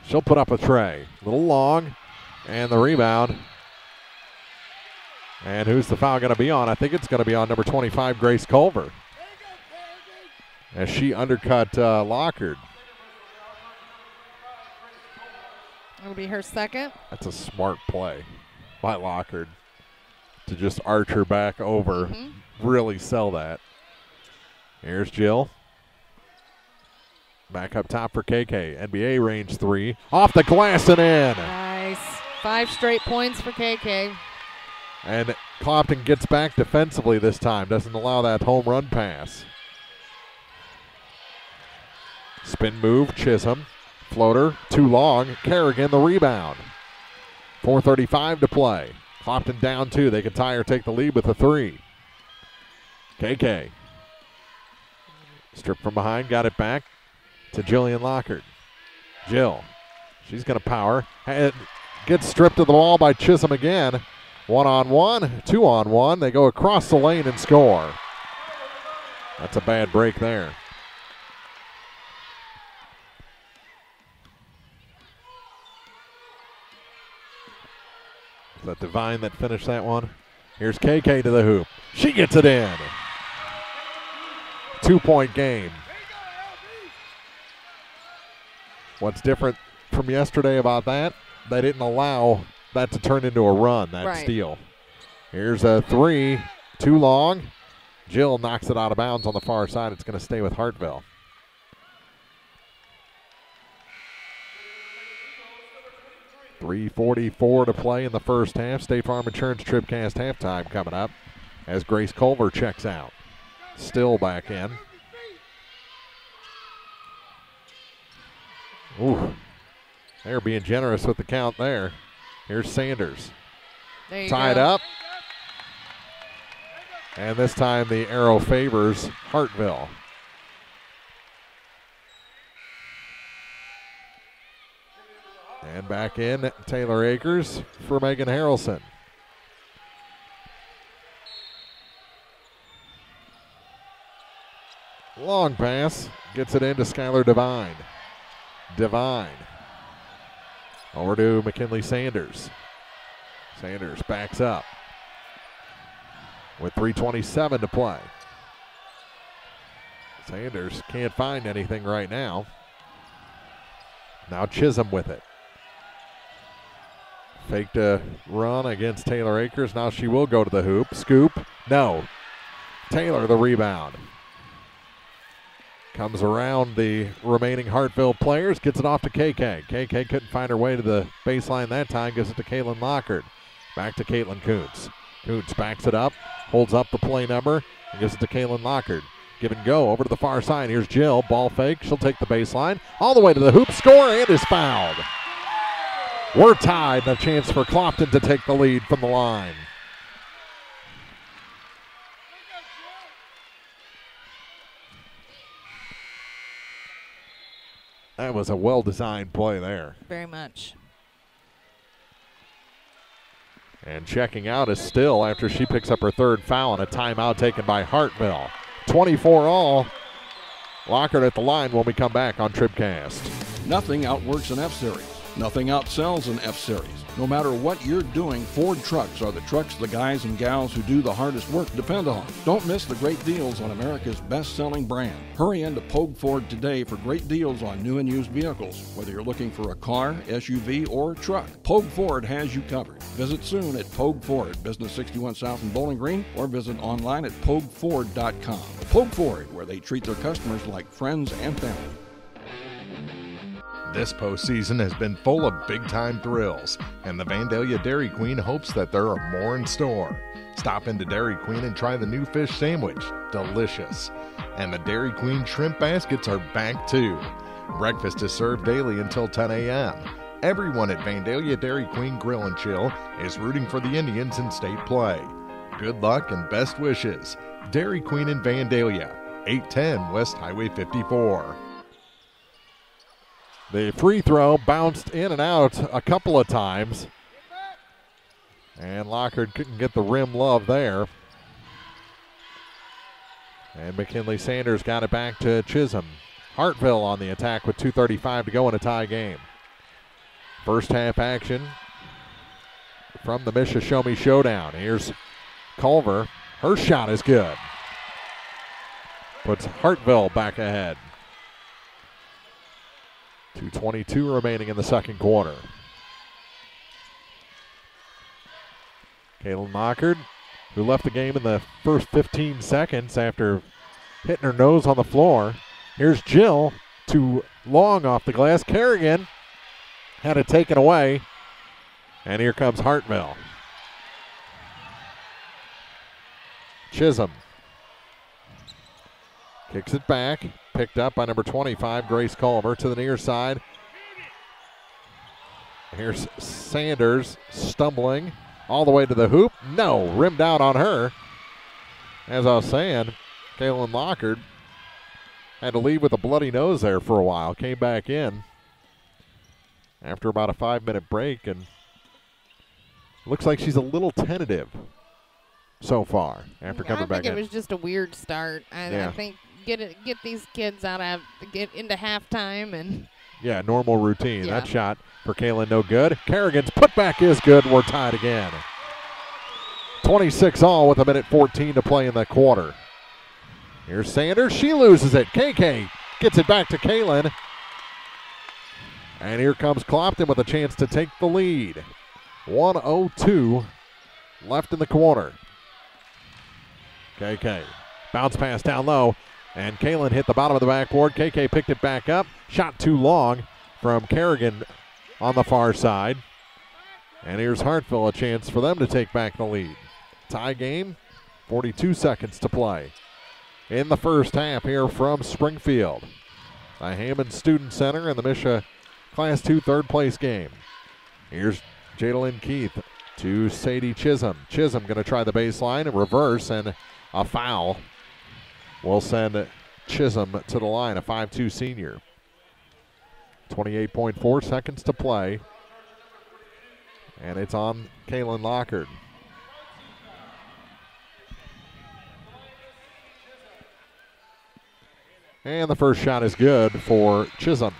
She'll put up a tray. A little long, and the rebound. And who's the foul going to be on? I think it's going to be on number 25, Grace Culver, as she undercut Lockard. It'll be her second. That's a smart play by Lockard to just arch her back over, really sell that. Here's Jill. Back up top for KK. NBA range three. Off the glass and in. Nice. 5 straight points for KK. And Clopton gets back defensively this time. Doesn't allow that home run pass. Spin move, Chisholm. Floater, too long. Kerrigan the rebound. 4:35 to play. Clopton down 2. They can tie or take the lead with a 3. KK. Stripped from behind, got it back to Jillian Lockard. Jill. She's going to power. And gets stripped of the ball by Chisholm again. 1-on-1, 2-on-1. They go across the lane and score. That's a bad break there. Is that Devine that finished that one? Here's KK to the hoop. She gets it in. 2-point game. What's different from yesterday about that? They didn't allow that to turn into a run, that steal. Here's a 3, too long. Jill knocks it out of bounds on the far side. It's going to stay with Hartville. .344 to play in the first half. State Farm Insurance TribCast halftime coming up as Grace Culver checks out. Still back in. Ooh, they're being generous with the count there. Here's Sanders. Tied up. And this time the arrow favors Hartville. And back in, Taylor Akers for Megan Harrelson. Long pass, gets it into Skylar Devine. Devine. Over to McKinley Sanders. Sanders backs up with 3:27 to play. Sanders can't find anything right now. Now Chisholm with it. Faked a run against Taylor Akers. Now she will go to the hoop. Scoop. No. Taylor the rebound. Comes around the remaining Hartville players. Gets it off to KK. KK couldn't find her way to the baseline that time. Gives it to Caitlin Lockard. Back to Caitlin Kuntz. Kuntz backs it up. Holds up the play number. And gives it to Caitlin Lockard. Give and go over to the far side. Here's Jill. Ball fake. She'll take the baseline. All the way to the hoop. Score and is fouled. We're tied. A chance for Clopton to take the lead from the line. That was a well-designed play there. Very much. And checking out is Still after she picks up her third foul and a timeout taken by Hartville. 24 all. Lockard at the line when we come back on TribCast. Nothing outworks an F-Series. Nothing outsells an F-Series. No matter what you're doing, Ford trucks are the trucks the guys and gals who do the hardest work depend on. Don't miss the great deals on America's best-selling brand. Hurry into Pogue Ford today for great deals on new and used vehicles. Whether you're looking for a car, SUV, or truck, Pogue Ford has you covered. Visit soon at Pogue Ford, Business 61 South in Bowling Green, or visit online at PogueFord.com. Pogue Ford, where they treat their customers like friends and family. This postseason has been full of big-time thrills, and the Vandalia Dairy Queen hopes that there are more in store. Stop into Dairy Queen and try the new fish sandwich. Delicious. And the Dairy Queen shrimp baskets are back too. Breakfast is served daily until 10 a.m. Everyone at Vandalia Dairy Queen Grill and Chill is rooting for the Indians in state play. Good luck and best wishes. Dairy Queen in Vandalia, 810 West Highway 54. The free throw bounced in and out a couple of times. And Lockard couldn't get the rim love there. And McKinley Sanders got it back to Chisholm. Hartville on the attack with 2:35 to go in a tie game. First half action from the MSHSAA Showdown. Here's Culver. Her shot is good. Puts Hartville back ahead. 2:22 remaining in the second quarter. Caitlin Lockard, who left the game in the first 15 seconds after hitting her nose on the floor. Here's Jill, too long off the glass. Kerrigan had it taken away. And here comes Hartville. Chisholm kicks it back. Picked up by number 25, Grace Culver, to the near side. Here's Sanders stumbling all the way to the hoop. No, rimmed out on her. As I was saying, Caitlin Lockard had to leave with a bloody nose there for a while. Came back in after about a 5-minute break, and looks like she's a little tentative so far after coming back in. I think it was just a weird start. I think get these kids get into halftime and normal routine. That shot for Kaylin no good. Kerrigan's putback is good. We're tied again. 26 all with 1:14 to play in the quarter. Here's Sanders. She loses it. KK gets it back to Kaylin. And here comes Clopton with a chance to take the lead. 1:02 left in the quarter. KK bounce pass down low. And Kaylin hit the bottom of the backboard. KK picked it back up. Shot too long from Kerrigan on the far side. And here's Hartville, a chance for them to take back the lead. Tie game, 42 seconds to play. In the first half here from Springfield. The Hammons Student Center in the MSHSAA Class 2 third place game. Here's Jadalyn Keith to Sadie Chisholm. Chisholm going to try the baseline and reverse, and a foul will send Chisholm to the line, a 5'2" senior. 28.4 seconds to play. And it's on Caitlin Lockard. And the first shot is good for Chisholm.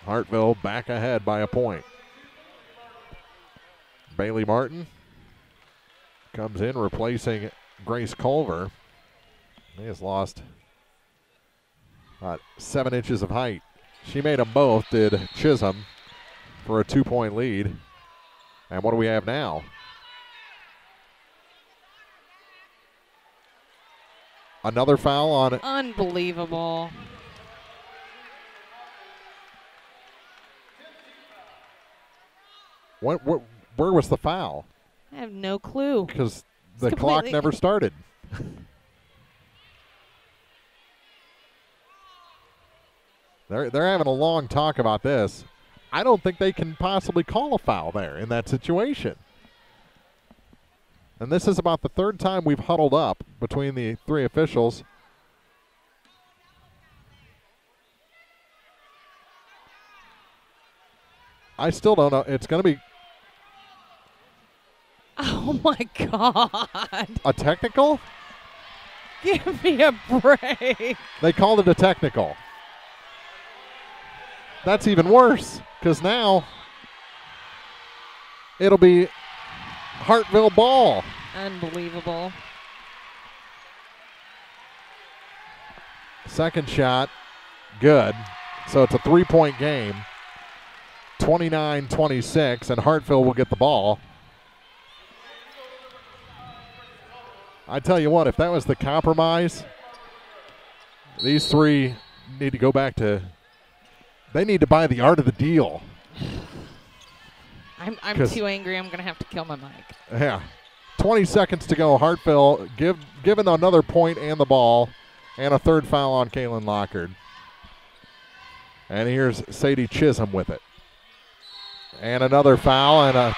Hartville back ahead by a point. Bailey Martin comes in replacing Grace Culver. He has lost about 7 inches of height. She made them both, did Chisholm, for a 2-point lead. And what do we have now? Another foul on. Unbelievable. Where was the foul? I have no clue. Because the clock never started. They're having a long talk about this. I don't think they can possibly call a foul there in that situation. And this is about the 3rd time we've huddled up between the 3 officials. I still don't know. It's going to be. Oh, my God. A technical? Give me a break. They called it a technical. That's even worse, because now it'll be Hartville ball. Unbelievable. Second shot, good. So it's a 3-point game, 29-26, and Hartville will get the ball. I tell you what, if that was the compromise, these 3 need to go back to. They need to buy the art of the deal. I'm too angry. I'm going to have to kill my mic. Yeah. 20 seconds to go. Hartville given another point and the ball, and a 3rd foul on Kaylin Lockard. And here's Sadie Chisholm with it. And another foul and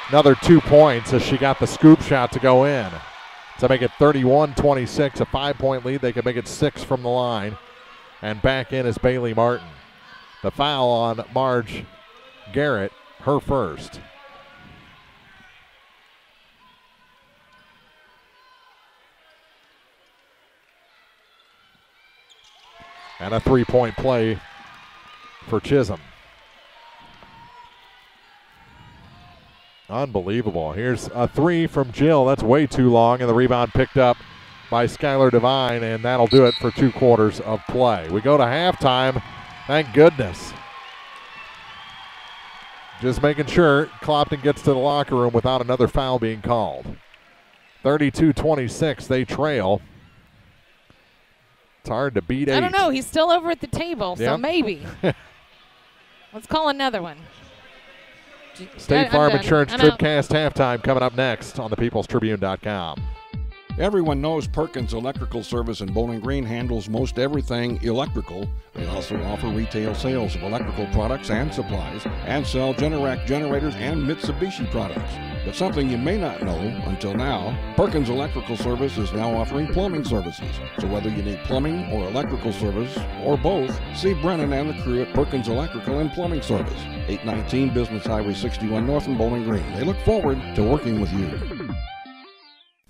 another 2 points as she got the scoop shot to go in. To make it 31-26, a 5-point lead. They can make it 6 from the line. And back in is Bailey Martin. The foul on Marge Garrett, her first. And a 3-point play for Chisholm. Unbelievable. Here's a 3 from Jill. That's way too long, and the rebound picked up by Skylar Devine, and that'll do it for 2 quarters of play. We go to halftime. Thank goodness. Just making sure Clopton gets to the locker room without another foul being called. 32-26, they trail. It's hard to beat 8. I don't know. He's still over at the table, so Yep. maybe. Let's call another one. State Farm Insurance I'm out. TribCast halftime coming up next on thepeoplestribune.com. Everyone knows Perkins Electrical Service in Bowling Green handles most everything electrical. They also offer retail sales of electrical products and supplies and sell Generac generators and Mitsubishi products. But something you may not know until now, Perkins Electrical Service is now offering plumbing services. So whether you need plumbing or electrical service or both, see Brennan and the crew at Perkins Electrical and Plumbing Service, 819 Business Highway 61 North in Bowling Green. They look forward to working with you.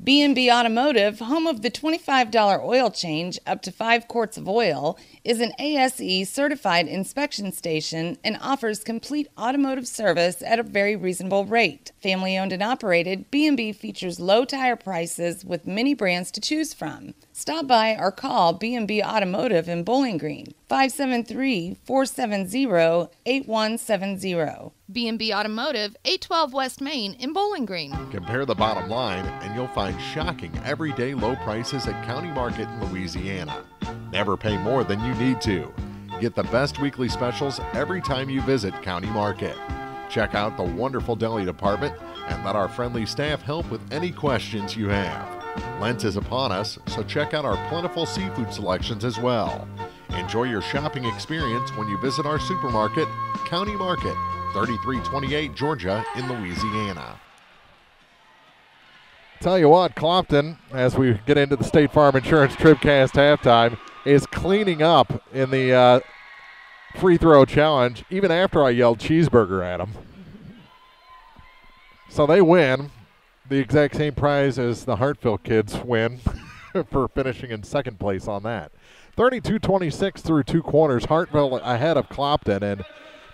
B&B Automotive, home of the $25 oil change up to 5 quarts of oil, is an ASE certified inspection station and offers complete automotive service at a very reasonable rate. Family owned and operated, B&B features low tire prices with many brands to choose from. Stop by or call B&B Automotive in Bowling Green, 573-470-8170. B&B Automotive, 812 West Main in Bowling Green. Compare the bottom line, and you'll find shocking everyday low prices at County Market in Louisiana. Never pay more than you need to. Get the best weekly specials every time you visit County Market. Check out the wonderful deli department and let our friendly staff help with any questions you have. Lent is upon us, so check out our plentiful seafood selections as well. Enjoy your shopping experience when you visit our supermarket, County Market, 3328 Georgia in Louisiana. Tell you what, Clopton, as we get into the State Farm Insurance TribCast halftime, is cleaning up in the free throw challenge, even after I yelled cheeseburger at them. So they win. The exact same prize as the Hartville kids win for finishing in second place on that. 32-26 through 2 quarters. Hartville ahead of Clopton, and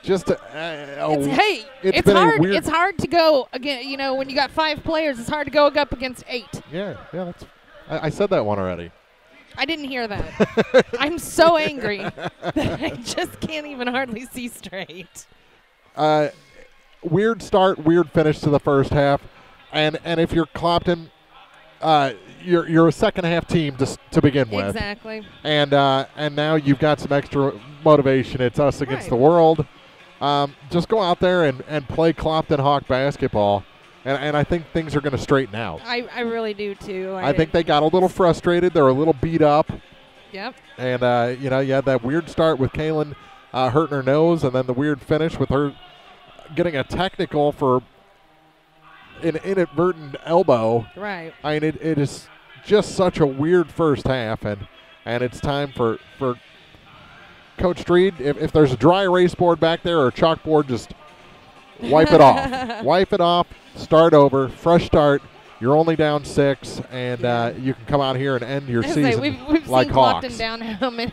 Just it's hard. It's hard to go again. You know, when you got 5 players, it's hard to go up against 8. Yeah. That's. I said that one already. I didn't hear that. I'm so angry that I just can't even hardly see straight. Weird start, weird finish to the first half, and if you're Clopton, you're a second half team to begin with. Exactly. And now you've got some extra motivation. It's us against the world. Just go out there and play Clopton Hawk basketball, and I think things are going to straighten out. I really do too. I think they got a little frustrated. They're a little beat up. Yep. And you had that weird start with Kaylin hurting her nose, and then the weird finish with her getting a technical for an inadvertent elbow. Right. I mean, it is just such a weird first half, and it's time for Coach Street, if there's a dry erase board back there or a chalkboard, just wipe it off. Wipe it off, start over, fresh start. You're only down 6, and you can come out here and end your season we've like seen Hawks. Clopton down how many,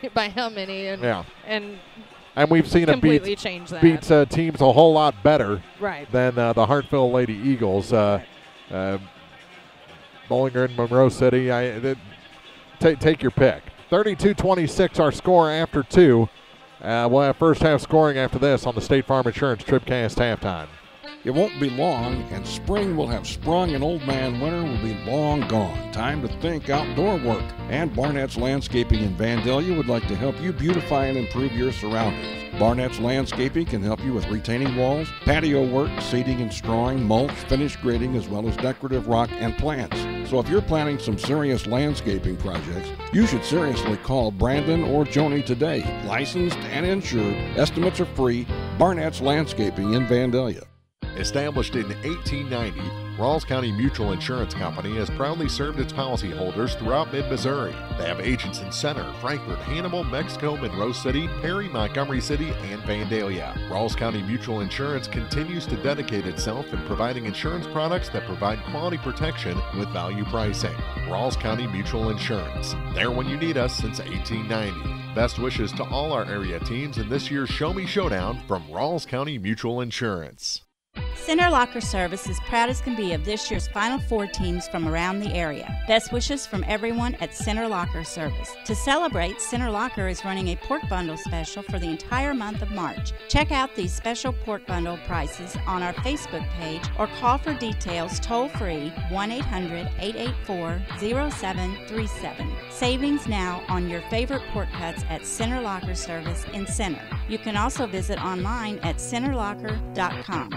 and we've seen them completely change that. beat teams a whole lot better than the Hartville Lady Eagles. Bowling Green, Monroe City, take your pick. 32-26 our score after 2. We'll have first half scoring after this on the State Farm Insurance TribCast halftime. It won't be long, and spring will have sprung, and old man winter will be long gone. Time to think outdoor work. And Barnett's Landscaping in Vandalia would like to help you beautify and improve your surroundings. Barnett's Landscaping can help you with retaining walls, patio work, seeding and strawing, mulch, finish grading, as well as decorative rock and plants. So if you're planning some serious landscaping projects, you should seriously call Brandon or Joni today. Licensed and insured, estimates are free. Barnett's Landscaping in Vandalia. Established in 1890, Rawls County Mutual Insurance Company has proudly served its policyholders throughout mid-Missouri. They have agents in Center, Frankfort, Hannibal, Mexico, Monroe City, Perry, Montgomery City, and Vandalia. Rawls County Mutual Insurance continues to dedicate itself in providing insurance products that provide quality protection with value pricing. Rawls County Mutual Insurance. There when you need us since 1890. Best wishes to all our area teams in this year's Show Me Showdown from Rawls County Mutual Insurance. Center Locker Service is proud as can be of this year's Final Four teams from around the area. Best wishes from everyone at Center Locker Service. To celebrate, Center Locker is running a pork bundle special for the entire month of March. Check out these special pork bundle prices on our Facebook page or call for details toll-free 1-800-884-0737. Savings now on your favorite pork cuts at Center Locker Service in Center. You can also visit online at centerlocker.com.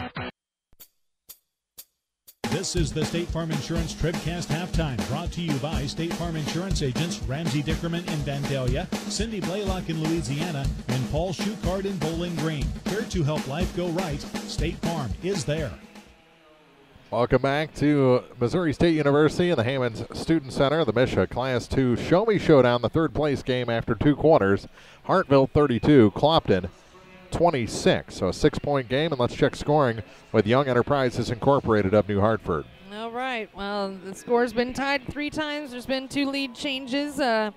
This is the State Farm Insurance TribCast halftime, brought to you by State Farm Insurance agents Ramsey Dickerman in Vandalia, Cindy Blaylock in Louisiana, and Paul Schuchard in Bowling Green. Here to help life go right, State Farm is there. Welcome back to Missouri State University and the Hammons Student Center, the MSHSAA Class 2 Show Me Showdown, the third place game after 2 quarters. Hartville 32, Clopton 26, so a 6-point game, and let's check scoring with Young Enterprises Incorporated of New Hartford. All right, well, the score's been tied 3 times. There's been 2 lead changes. Hartville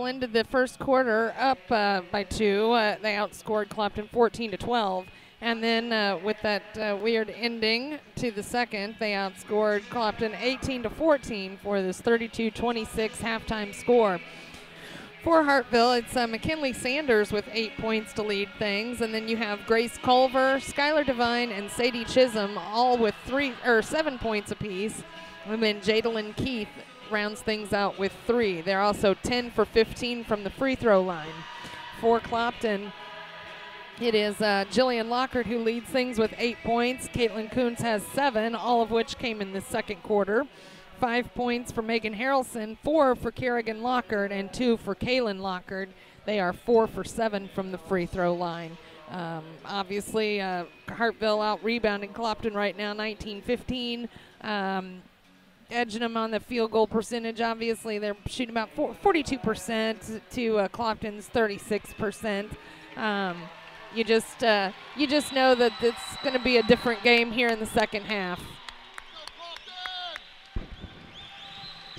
ended the first quarter up by 2. They outscored Clopton 14-12. And then with that weird ending to the second, they outscored Clopton 18-14 for this 32-26 halftime score. For Hartville, it's McKinley Sanders with 8 points to lead things, and then you have Grace Culver, Skylar Devine, and Sadie Chisholm all with 7 points apiece, and then Jadalyn Keith rounds things out with 3. They're also 10 for 15 from the free throw line. For Clopton, it is Jillian Lockhart who leads things with 8 points. Caitlin Coons has 7, all of which came in the second quarter. 5 points for Megan Harrelson, 4 for Kerrigan Lockhart, and 2 for Kaylin Lockhart. They are 4 for 7 from the free throw line. Obviously, Hartville out-rebounding Clopton right now, 19-15. Edging them on the field goal percentage. Obviously, they're shooting about 42% to Clopton's 36%. You just know that it's going to be a different game here in the second half.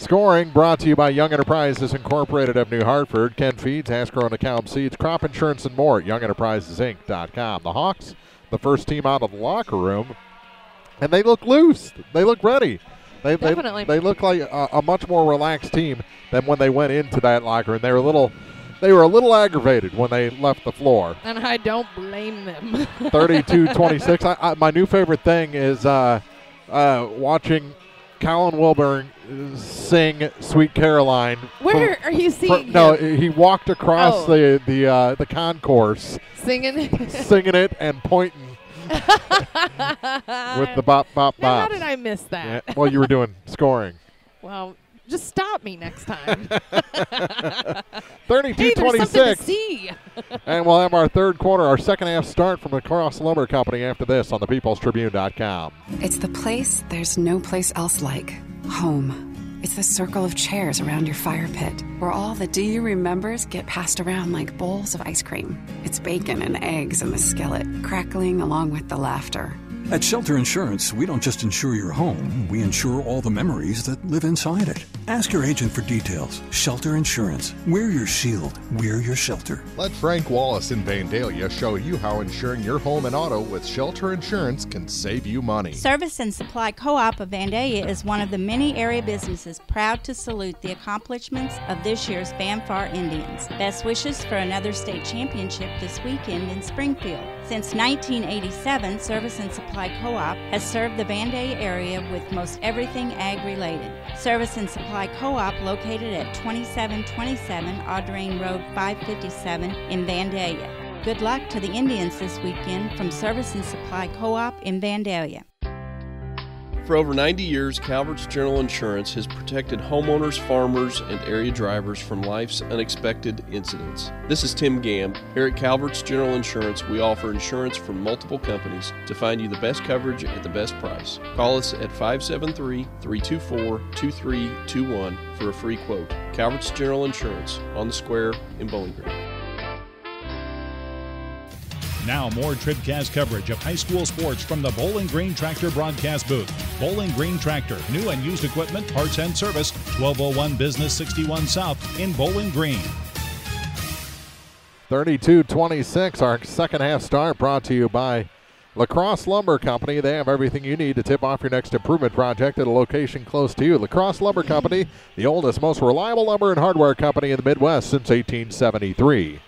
Scoring brought to you by Young Enterprises Incorporated of New Hartford, Ken Feeds, Asgrow and DeKalb Seeds, Crop Insurance, and more at YoungEnterprisesInc.com. The Hawks, the first team out of the locker room, and they look loose. They look ready. They look like a much more relaxed team than when they went into that locker room. They were a little aggravated when they left the floor. And I don't blame them. 32-26. My new favorite thing is watching Colin Wilburn sing "Sweet Caroline." Where are you seeing No, him? he walked across the concourse, singing it and pointing with the bop bop bop. How did I miss that? Yeah, well, you were doing scoring. Well, just stop me next time. 32-26. Hey, there's something to see. And we'll have our third quarter, our second half start from Lacrosse Lumber Company after this on thepeoplestribune.com. It's the place there's no place else like. Home. It's the circle of chairs around your fire pit, where all the do you remembers get passed around like bowls of ice cream. It's bacon and eggs in the skillet, crackling along with the laughter. At Shelter Insurance, we don't just insure your home, we insure all the memories that live inside it. Ask your agent for details. Shelter Insurance. We're your shield. We're your shelter. Let Frank Wallace in Vandalia show you how insuring your home and auto with Shelter Insurance can save you money. Service and Supply Co-op of Vandalia is one of the many area businesses proud to salute the accomplishments of this year's Fanfare Indians. Best wishes for another state championship this weekend in Springfield. Since 1987, Service and Supply Co-op has served the Vandalia area with most everything ag-related. Service and Supply Co-op located at 2727 Audrain Road 557 in Vandalia. Good luck to the Indians this weekend from Service and Supply Co-op in Vandalia. For over 90 years, Calvert's General Insurance has protected homeowners, farmers, and area drivers from life's unexpected incidents. This is Tim Gamm. Here at Calvert's General Insurance, we offer insurance from multiple companies to find you the best coverage at the best price. Call us at 573-324-2321 for a free quote. Calvert's General Insurance on the square in Bowling Green. Now more TribCast coverage of high school sports from the Bowling Green Tractor broadcast booth. Bowling Green Tractor, new and used equipment, parts and service, 1201 Business 61 South in Bowling Green. 32-26, our second half start brought to you by Lacrosse Lumber Company. They have everything you need to tip off your next improvement project at a location close to you. Lacrosse Lumber Company, the oldest, most reliable lumber and hardware company in the Midwest since 1873.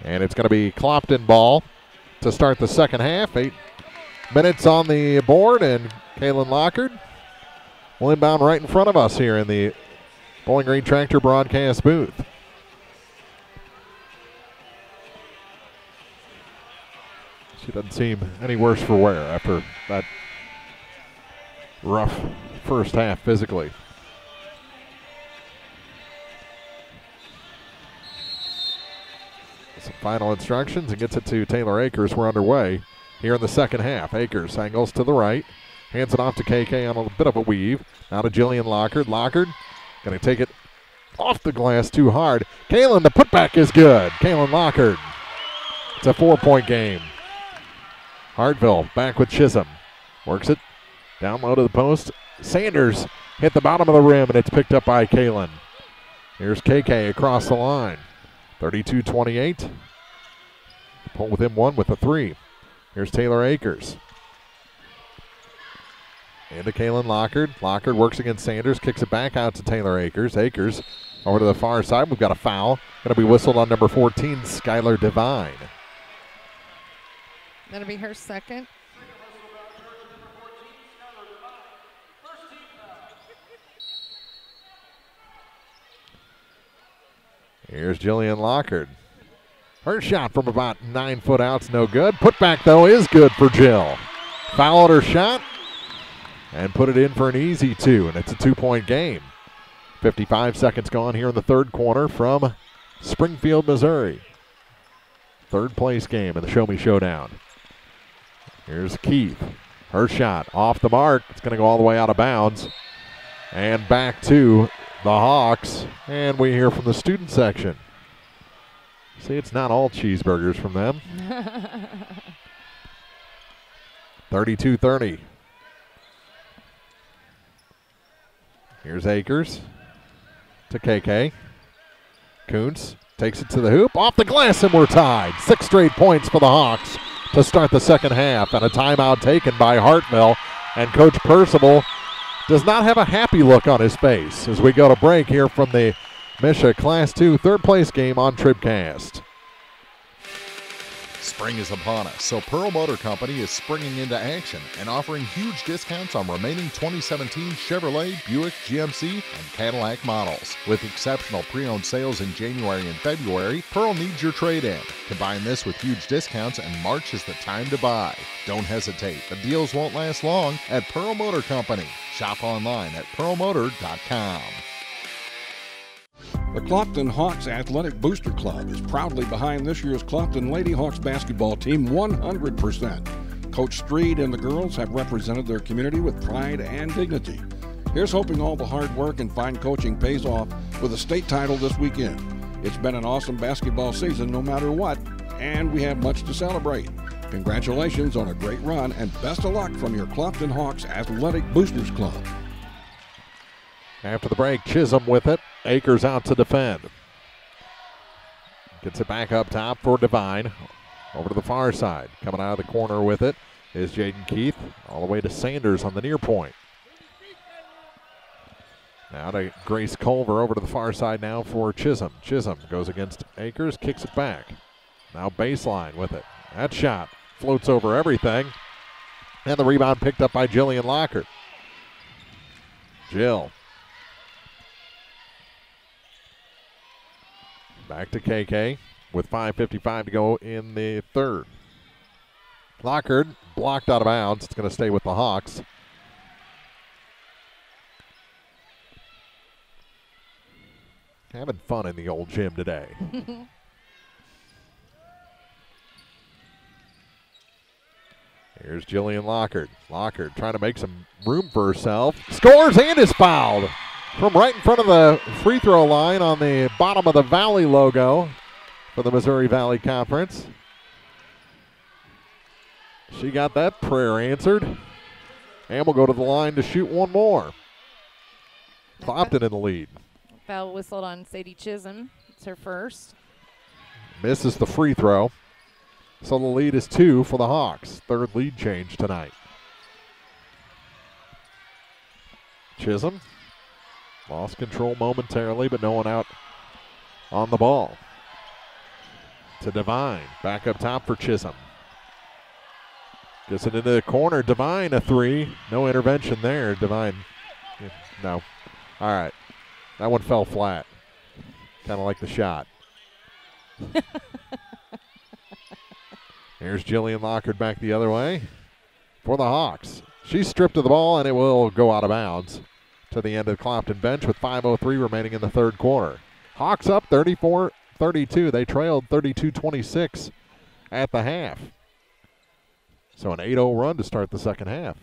And it's going to be Clopton ball to start the second half. 8 minutes on the board, and Kaylin Lockard will inbound right in front of us here in the Bowling Green Tractor broadcast booth. She doesn't seem any worse for wear after that rough first half physically. Some final instructions and gets it to Taylor Akers. We're underway here in the second half. Akers angles to the right, hands it off to KK on a bit of a weave. Now to Jillian Lockard. Lockard going to take it off the glass too hard. Kaylin, the putback is good. Kaylin Lockard. It's a 4-point game. Hartville back with Chisholm. Works it down low to the post. Sanders hit the bottom of the rim, and it's picked up by Kaylin. Here's KK across the line. 32-28. Pull within one with the three. Here's Taylor Akers. And to Kaylin Lockard. Lockard works against Sanders, kicks it back out to Taylor Akers. Akers over to the far side. We've got a foul. Going to be whistled on number 14, Skylar Devine. That'll be her second. Here's Jillian Lockard. Her shot from about 9 foot out's no good. Putback, though, is good for Jill. Fouled her shot and put it in for an easy two, and it's a 2-point game. 55 seconds gone here in the third quarter from Springfield, Missouri. Third place game in the Show Me Showdown. Here's Keith. Her shot off the mark. It's going to go all the way out of bounds. And back to the Hawks, and we hear from the student section. See, it's not all cheeseburgers from them. 32-30. Here's Akers. to KK. Kuntz takes it to the hoop, off the glass, and we're tied. 6 straight points for the Hawks to start the second half, and a timeout taken by Hartville. And Coach Percival does not have a happy look on his face as we go to break here from the MSHSAA Class 2 third place game on TribCast. Spring is upon us, so Pearl Motor Company is springing into action and offering huge discounts on remaining 2017 Chevrolet, Buick, GMC, and Cadillac models. With exceptional pre-owned sales in January and February, Pearl needs your trade-in. Combine this with huge discounts and March is the time to buy. Don't hesitate. The deals won't last long at Pearl Motor Company. Shop online at pearlmotor.com. The Clopton Hawks Athletic Booster Club is proudly behind this year's Clopton Lady Hawks basketball team 100%. Coach Streed and the girls have represented their community with pride and dignity. Here's hoping all the hard work and fine coaching pays off with a state title this weekend. It's been an awesome basketball season no matter what, and we have much to celebrate. Congratulations on a great run and best of luck from your Clopton Hawks Athletic Boosters Club. After the break, Chisholm with it. Akers out to defend. Gets it back up top for Devine. Over to the far side. Coming out of the corner with it is Jaden Keith. All the way to Sanders on the near point. Now to Grace Culver over to the far side now for Chisholm. Chisholm goes against Akers, kicks it back. Now baseline with it. That shot floats over everything. And the rebound picked up by Jillian Lockert. Jill. Back to KK with 5:55 to go in the third. Lockard blocked out of bounds. It's going to stay with the Hawks. Having fun in the old gym today. Here's Jillian Lockard. Lockard trying to make some room for herself. Scores and is fouled. From right in front of the free throw line on the bottom of the Valley logo for the Missouri Valley Conference. She got that prayer answered. And will go to the line to shoot one more. Clopton in the lead. Foul whistled on Sadie Chisholm. It's her first. Misses the free throw. So the lead is 2 for the Hawks. Third lead change tonight. Chisholm. Lost control momentarily, but no one out on the ball. To Devine. Back up top for Chisholm. Gets it into the corner. Devine a 3. No intervention there. Devine. No. All right. That one fell flat. Kind of like the shot. Here's Jillian Lockard back the other way for the Hawks. She's stripped of the ball, and it will go out of bounds to the end of the Clopton bench with 5:03 remaining in the third quarter. Hawks up 34-32. They trailed 32-26 at the half. So an 8-0 run to start the second half.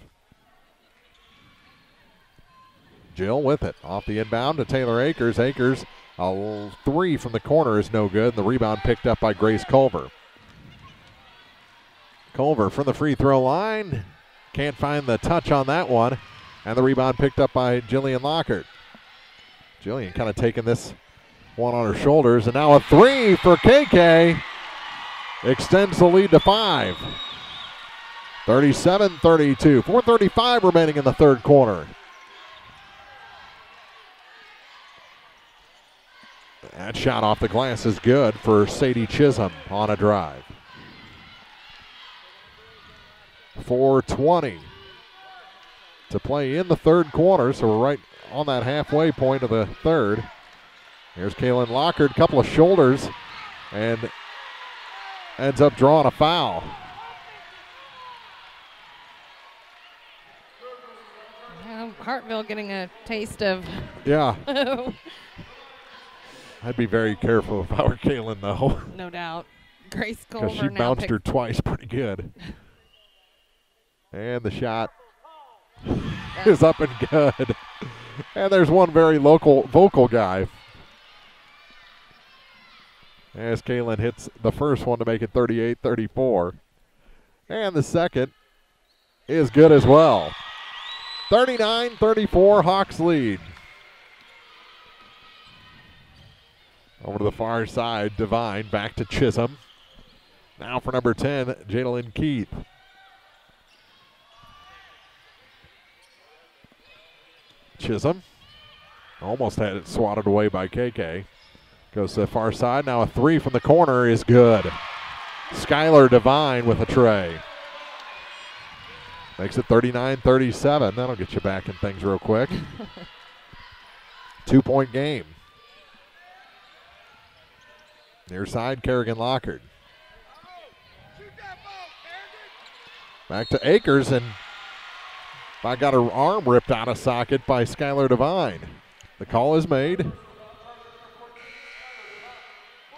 Jill with it. Off the inbound to Taylor Akers. Akers, a 3 from the corner is no good. And the rebound picked up by Grace Culver. Culver from the free throw line. Can't find the touch on that one. And the rebound picked up by Jillian Lockard. Jillian kind of taking this one on her shoulders. And now a 3 for KK. Extends the lead to 5. 37-32. 4:35 remaining in the third quarter. That shot off the glass is good for Sadie Chisholm on a drive. 4:20 to play in the third quarter, so we're right on that halfway point of the third. Here's Kaylin Lockard, couple of shoulders, and ends up drawing a foul. Hartville getting a taste of. Yeah. I'd be very careful if I were Kaylin, though. No doubt. Grace Culver because she bounced her twice pretty good. And the shot is up and good. And there's one very vocal guy. As Kaylin hits the first one to make it 38-34. And the second is good as well. 39-34, Hawks lead. Over to the far side, Devine back to Chisholm. Now for number 10, Jadalyn Keith. Chisholm almost had it swatted away by KK. Goes to the far side. Now a three from the corner is good. Skylar Devine with a tray. Makes it 39-37. That'll get you back in things real quick. 2-point game. Near side, Kerrigan Lockard. Back to Akers, and I got her arm ripped out of socket by Skylar Devine. The call is made.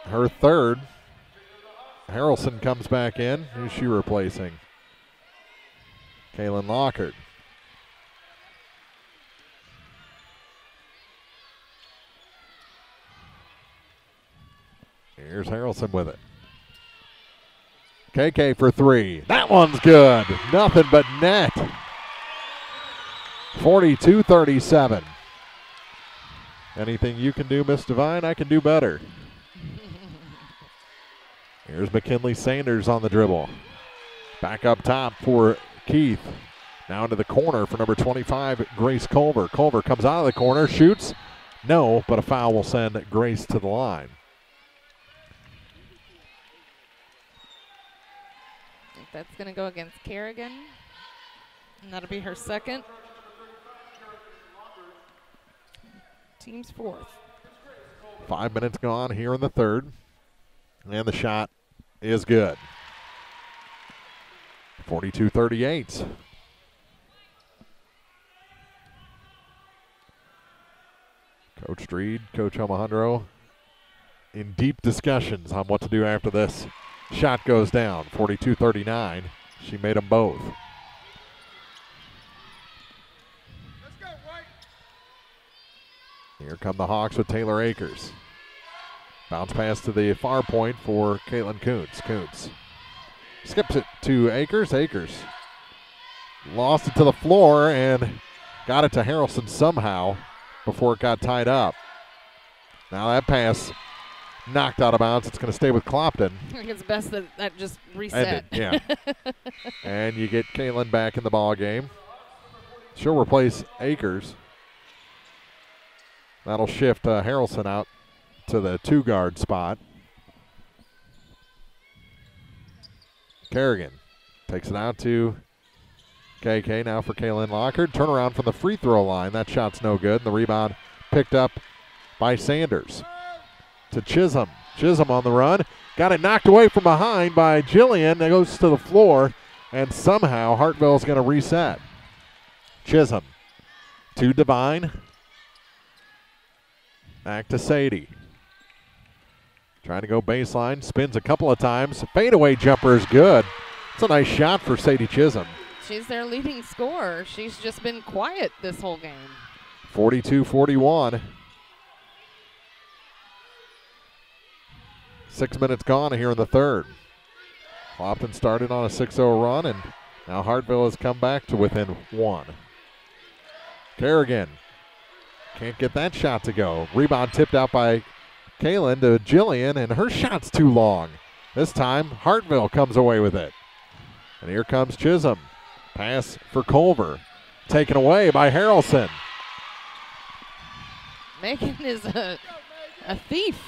Her third. Harrelson comes back in. Who's she replacing? Kaylin Lockard. Here's Harrelson with it. KK for three. That one's good. Nothing but net. 42-37. Anything you can do, Miss Devine, I can do better. Here's McKinley Sanders on the dribble. Back up top for Keith. Now into the corner for number 25, Grace Culver. Culver comes out of the corner, shoots. No, but a foul will send Grace to the line. I think that's going to go against Kerrigan. And that'll be her second. Team's fourth. 5 minutes gone here in the third. And the shot is good. 42-38. Coach Streed, Coach Alejandro in deep discussions on what to do after this shot goes down. 42-39. She made them both. Here come the Hawks with Taylor Akers. Bounce pass to the far point for Caitlin Kuntz. Kuntz skips it to Akers. Akers lost it to the floor and got it to Harrelson somehow before it got tied up. Now that pass knocked out of bounds. It's going to stay with Clopton. I think it's best that that just reset. Ended, yeah. And you get Caitlin back in the ball game. She'll replace Akers. That'll shift Harrelson out to the two-guard spot. Kerrigan takes it out to KK now for Kaylin Lockard. Turnaround from the free throw line. That shot's no good. And the rebound picked up by Sanders. To Chisholm. Chisholm on the run. Got it knocked away from behind by Jillian. That goes to the floor. And somehow Hartville's going to reset. Chisholm to Devine. Back to Sadie. Trying to go baseline. Spins a couple of times. Fadeaway jumper is good. It's a nice shot for Sadie Chisholm. She's their leading scorer. She's just been quiet this whole game. 42-41. 6 minutes gone here in the third. Clopton started on a 6-0 run, and now Hartville has come back to within one. Kerrigan can't get that shot to go. Rebound tipped out by Kaylin to Jillian, and her shot's too long. This time, Hartville comes away with it. And here comes Chisholm. Pass for Culver. Taken away by Harrelson. Megan is a thief.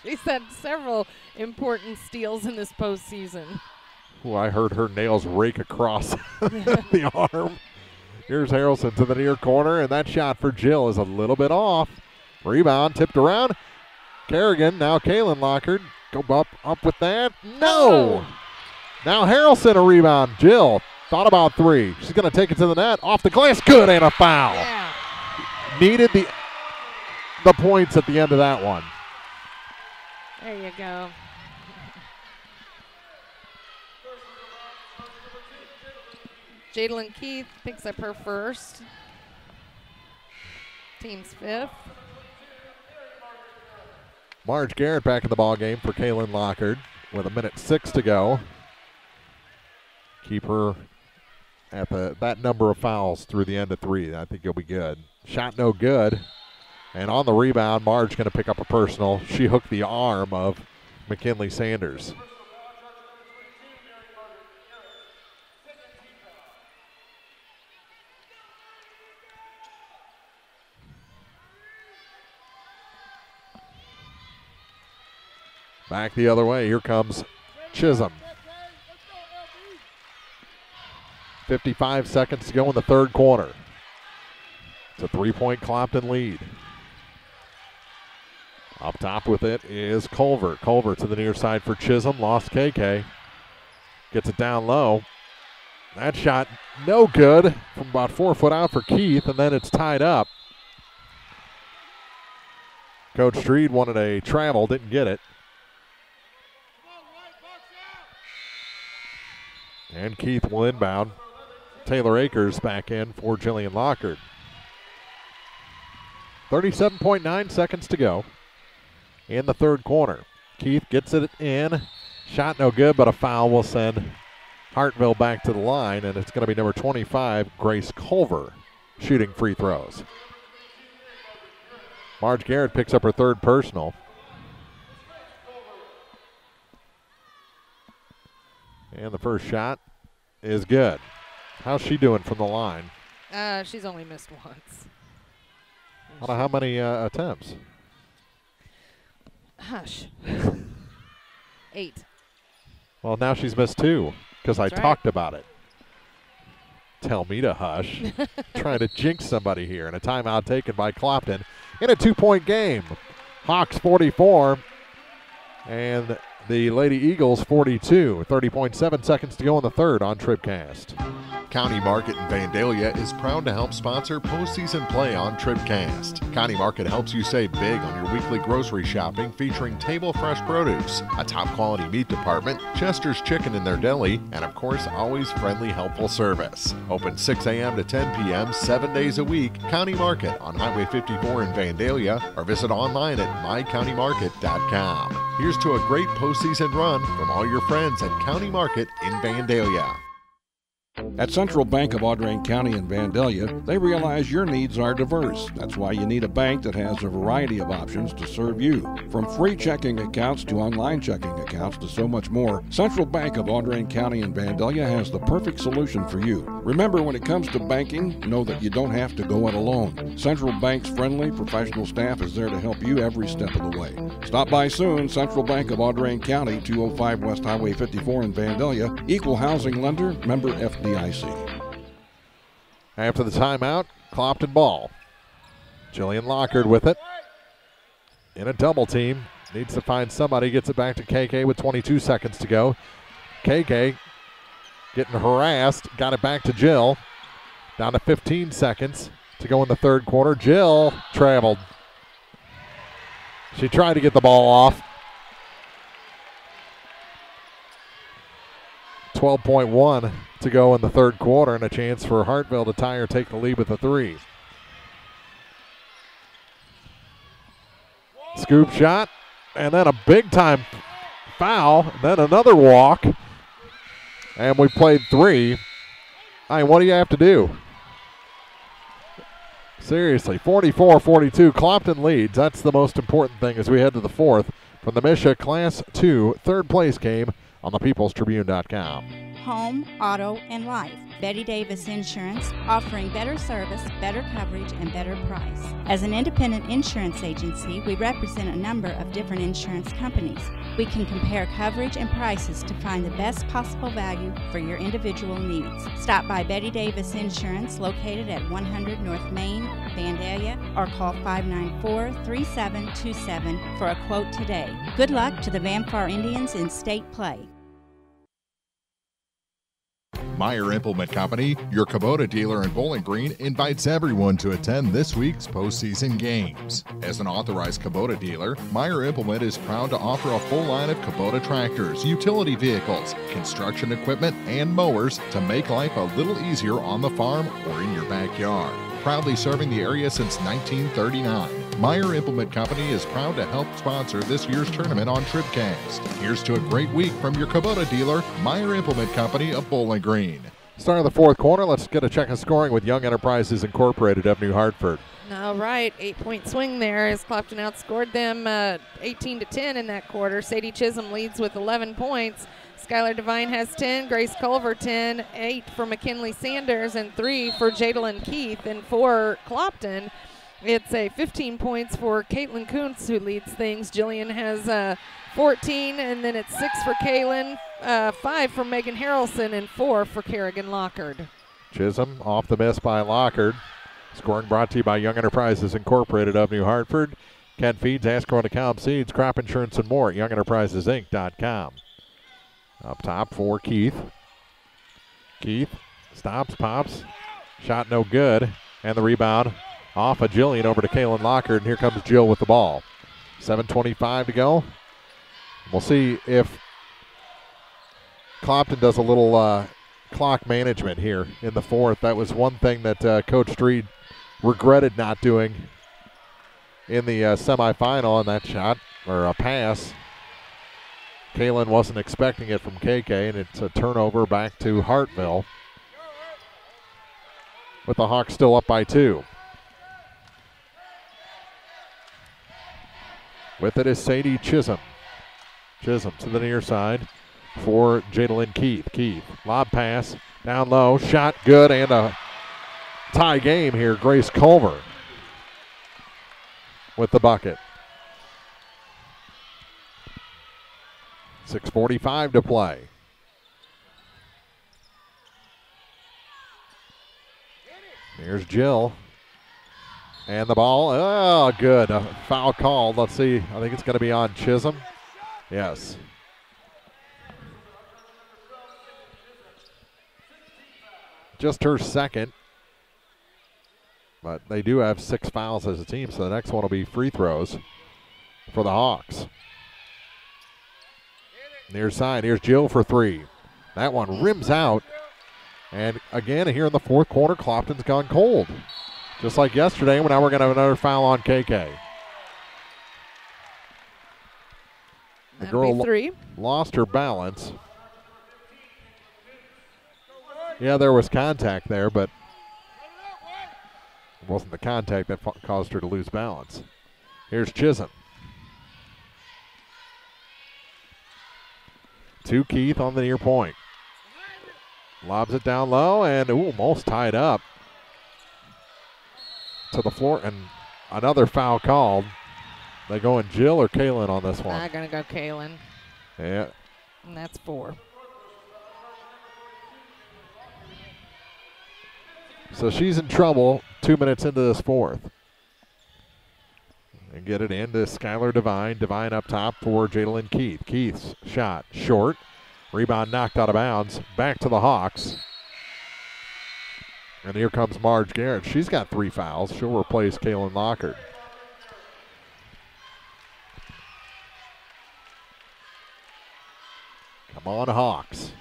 She's had several important steals in this postseason. Ooh, I heard her nails rake across the arm. Here's Harrelson to the near corner, and that shot for Jill is a little bit off. Rebound tipped around. Kerrigan, now Kaylin Lockard. Go up with that. No! Now Harrelson a rebound. Jill thought about three. She's going to take it to the net. Off the glass. Good, and a foul. Yeah. Needed the points at the end of that one. There you go. Jadalyn Keith picks up her first. Team's fifth. Marge Garrett back in the ball game for Kaylin Lockard with 1:06 to go. Keep her at that number of fouls through the end of three. I think you'll be good. Shot no good. And on the rebound, Marge going to pick up a personal. She hooked the arm of McKinley Sanders. Back the other way. Here comes Chisholm. 55 seconds to go in the third quarter. It's a 3-point Clopton lead. Up top with it is Culver. Culver to the near side for Chisholm. Lost KK. Gets it down low. That shot no good from about 4 foot out for Keith, and then it's tied up. Coach Streed wanted a travel, didn't get it. And Keith will inbound. Taylor Akers back in for Jillian Lockard. 37.9 seconds to go in the third quarter. Keith gets it in. Shot no good, but a foul will send Hartville back to the line, and it's going to be number 25, Grace Culver, shooting free throws. Marge Garrett picks up her third personal. And the first shot is good. How's she doing from the line? She's only missed once. I don't know how many attempts. Hush. 8. Well, now she's missed 2 because I That's right. talked about it. Tell me to hush. Trying to jinx somebody here. And a timeout taken by Clopton in a 2-point game. Hawks 44 and the Lady Eagles 42. 30.7 seconds to go in the third on TribCast. County Market in Vandalia is proud to help sponsor postseason play on TribCast. County Market helps you save big on your weekly grocery shopping, featuring table fresh produce, a top quality meat department, Chester's Chicken in their deli, and of course always friendly, helpful service. Open 6 a.m. to 10 p.m. 7 days a week. County Market on Highway 54 in Vandalia, or visit online at mycountymarket.com. Here's to a great postseason run from all your friends at County Market in Vandalia. At Central Bank of Audrain County in Vandalia, they realize your needs are diverse. That's why you need a bank that has a variety of options to serve you. From free checking accounts to online checking accounts to so much more, Central Bank of Audrain County in Vandalia has the perfect solution for you. Remember, when it comes to banking, know that you don't have to go it alone. Central Bank's friendly, professional staff is there to help you every step of the way. Stop by soon. Central Bank of Audrain County, 205 West Highway 54 in Vandalia. Equal housing lender, member FDIC. After the timeout, Clopton ball. Jillian Lockard with it. In a double team. Needs to find somebody. Gets it back to KK with 22 seconds to go. KK getting harassed. Got it back to Jill. Down to 15 seconds to go in the third quarter. Jill traveled. She tried to get the ball off. 12.1 to go in the third quarter, and a chance for Hartville to tie or take the lead with a 3. Scoop shot, and then a big-time foul, and then another walk. And we played 3. I mean, what do you have to do? Seriously, 44-42. Clopton leads. That's the most important thing as we head to the fourth from the MSHSAA Class 2 third-place game on the peoplestribune.com. Home, auto, and life. Betty Davis Insurance, offering better service, better coverage, and better price. As an independent insurance agency, we represent a number of different insurance companies. We can compare coverage and prices to find the best possible value for your individual needs. Stop by Betty Davis Insurance, located at 100 North Main, Vandalia, or call 594-3727 for a quote today. Good luck to the Van Far Indians in state play. Meyer Implement Company, your Kubota dealer in Bowling Green, invites everyone to attend this week's postseason games. As an authorized Kubota dealer, Meyer Implement is proud to offer a full line of Kubota tractors, utility vehicles, construction equipment, and mowers to make life a little easier on the farm or in your backyard. Proudly serving the area since 1939, Meyer Implement Company is proud to help sponsor this year's tournament on TribCast. Here's to a great week from your Kubota dealer, Meyer Implement Company of Bowling Green. Start of the fourth quarter. Let's get a check of scoring with Young Enterprises Incorporated of New Hartford. All right, 8-point swing there as Clopton outscored them 18-10 in that quarter. Sadie Chisholm leads with 11 points. Skylar Devine has 10, Grace Culver 10, 8 for McKinley Sanders, and 3 for Jadalyn Keith. And for Clopton, it's a 15 points for Caitlin Kuntz, who leads things. Jillian has 14, and then it's 6 for Kaylin, 5 for Megan Harrelson, and 4 for Kerrigan Lockard. Chisholm off the miss by Lockard. Scoring brought to you by Young Enterprises Incorporated of New Hartford. Kent Feeds, Asco DeKalb Seeds, Crop Insurance, and more at YoungEnterprisesInc.com. Up top for Keith. Keith stops, pops. Shot no good. And the rebound off of Jillian over to Kaylin Lockard. And here comes Jill with the ball. 7:25 to go. We'll see if Clopton does a little clock management here in the fourth. That was one thing that Coach Street regretted not doing in the semifinal, and that shot, or a pass, Kaylin wasn't expecting it from KK, and it's a turnover back to Hartville with the Hawks still up by 2. With it is Sadie Chisholm. Chisholm to the near side for Jadalyn Keith. Keith, lob pass, down low, shot good, and a tie game here. Grace Culver with the bucket. 6:45 to play. Here's Jill. And the ball, oh, good. A foul called. Let's see. I think it's going to be on Chisholm. Yes. Just her second. But they do have 6 fouls as a team, so the next one will be free throws for the Hawks. Near side, here's Jill for 3. That one rims out. And again, here in the fourth quarter, Clopton's gone cold. Just like yesterday, now we're going to have another foul on KK. The girl lost her balance. Yeah, there was contact there, but it wasn't the contact that caused her to lose balance. Here's Chisholm. To Keith on the near point. Lobs it down low and almost tied up to the floor, and another foul called. They going Jill or Kaylin on this one? I'm going to go Kaylin. Yeah. And that's 4. So she's in trouble 2 minutes into this fourth. And get it into Skylar Devine. Devine up top for Jadalyn Keith. Keith's shot short. Rebound knocked out of bounds. Back to the Hawks. And here comes Marge Garrett. She's got 3 fouls. She'll replace Kaylin Lockard. Come on, Hawks.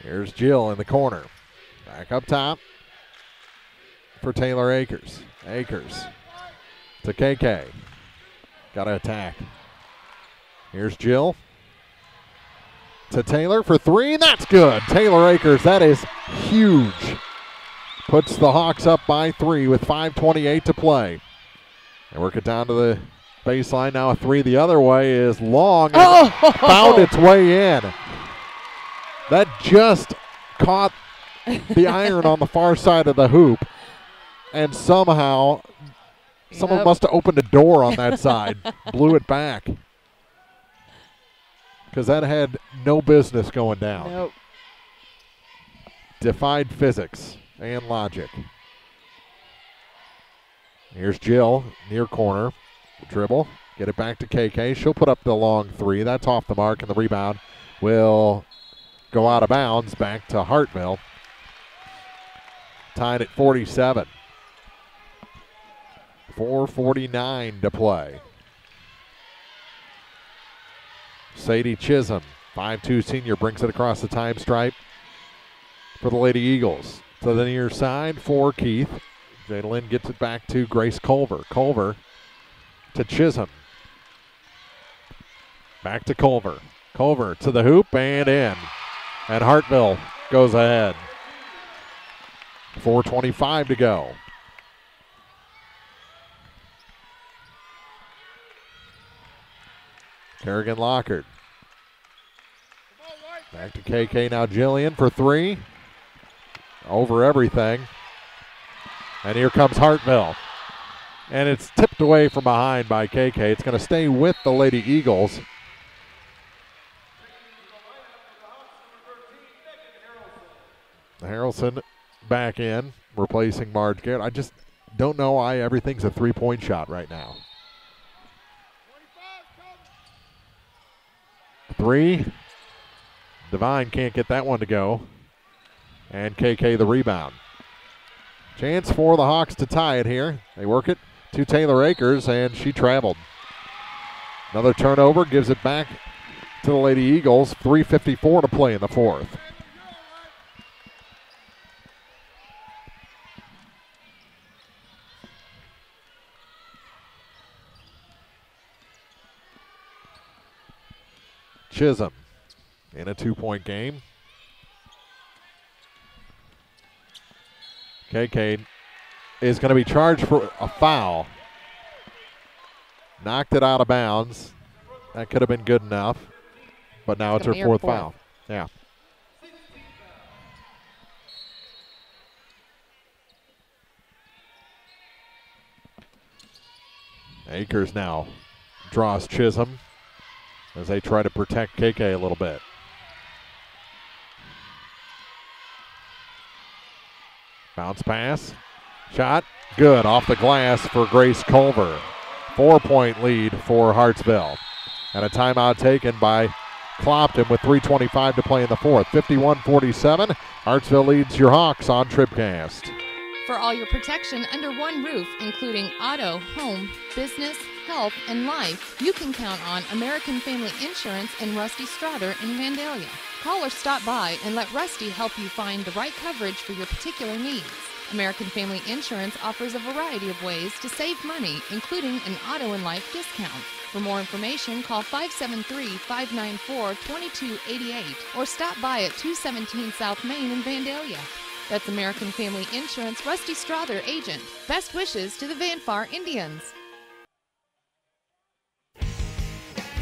Here's Jill in the corner. Back up top for Taylor Akers. Akers to KK. Got to attack. Here's Jill to Taylor for 3, and that's good. Taylor Akers, that is huge. Puts the Hawks up by 3 with 5:28 to play. They work it down to the baseline. Now a 3 the other way is long. And found its way in. That just caught the iron on the far side of the hoop, and somehow someone must have opened a door on that side, blew it back, because that had no business going down. Nope. Defied physics and logic. Here's Jill, near corner, dribble, get it back to KK. She'll put up the long 3. That's off the mark, and the rebound will go out of bounds back to Hartville. Tied at 47. 4:49 to play. Sadie Chisholm, 5'2" senior, brings it across the time stripe for the Lady Eagles. To the near side for Keith. Jadalyn gets it back to Grace Culver. Culver to Chisholm. Back to Culver. Culver to the hoop and in. And Hartville goes ahead. 4:25 to go. Kerrigan Lockard. Back to KK now. Jillian for three. Over everything. And here comes Hartville. And it's tipped away from behind by KK. It's going to stay with the Lady Eagles. Harrelson back in, replacing Marge Garrett. I just don't know why everything's a three-point shot right now. Three. Devine can't get that one to go. And KK the rebound. Chance for the Hawks to tie it here. They work it to Taylor Akers, and she traveled. Another turnover gives it back to the Lady Eagles. 3:54 to play in the fourth. Chisholm in a 2-point game. KK is going to be charged for a foul. Knocked it out of bounds. That could have been good enough, but now it's her fourth foul. Yeah. Akers now draws Chisholm as they try to protect KK a little bit. Bounce pass. Shot. Good. Off the glass for Grace Culver. 4-point lead for Hartsville. And a timeout taken by Clopton with 3:25 to play in the fourth. 51-47. Hartsville leads your Hawks on TribCast. For all your protection under one roof, including auto, home, business, health, and life, you can count on American Family Insurance and Rusty Strother in Vandalia. Call or stop by and let Rusty help you find the right coverage for your particular needs. American Family Insurance offers a variety of ways to save money, including an auto and life discount. For more information, call 573-594-2288 or stop by at 217 South Main in Vandalia. That's American Family Insurance Rusty Strother agent. Best wishes to the Vanfar Indians.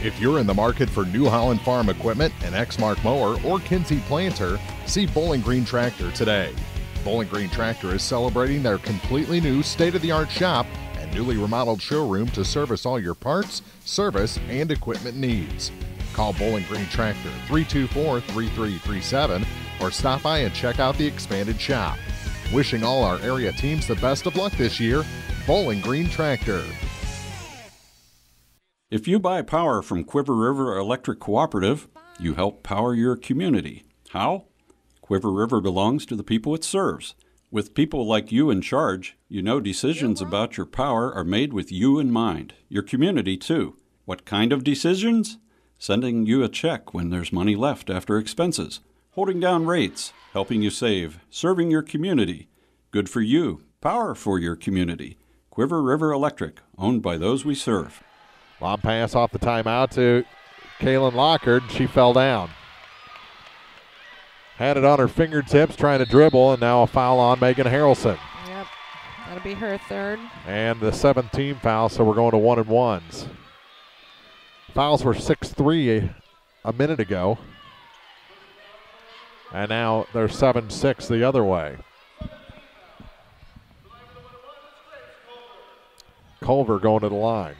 If you're in the market for New Holland Farm equipment, an Exmark mower, or Kinsey planter, see Bowling Green Tractor today. Bowling Green Tractor is celebrating their completely new state-of-the-art shop and newly remodeled showroom to service all your parts, service, and equipment needs. Call Bowling Green Tractor 324-3337 or stop by and check out the expanded shop. Wishing all our area teams the best of luck this year, Bowling Green Tractor. If you buy power from Quiver River Electric Cooperative, you help power your community. How? Quiver River belongs to the people it serves. With people like you in charge, you know decisions about your power are made with you in mind, your community too. What kind of decisions? Sending you a check when there's money left after expenses, holding down rates, helping you save, serving your community. Good for you, power for your community. Quiver River Electric, owned by those we serve. Long pass off the timeout to Kaylin Lockard. She fell down. Had it on her fingertips, trying to dribble, and now a foul on Megan Harrelson. Yep, that'll be her third. And the 7th team foul, so we're going to 1-and-1s. Fouls were 6-3 a minute ago. And now they're 7-6 the other way. Culver going to the line.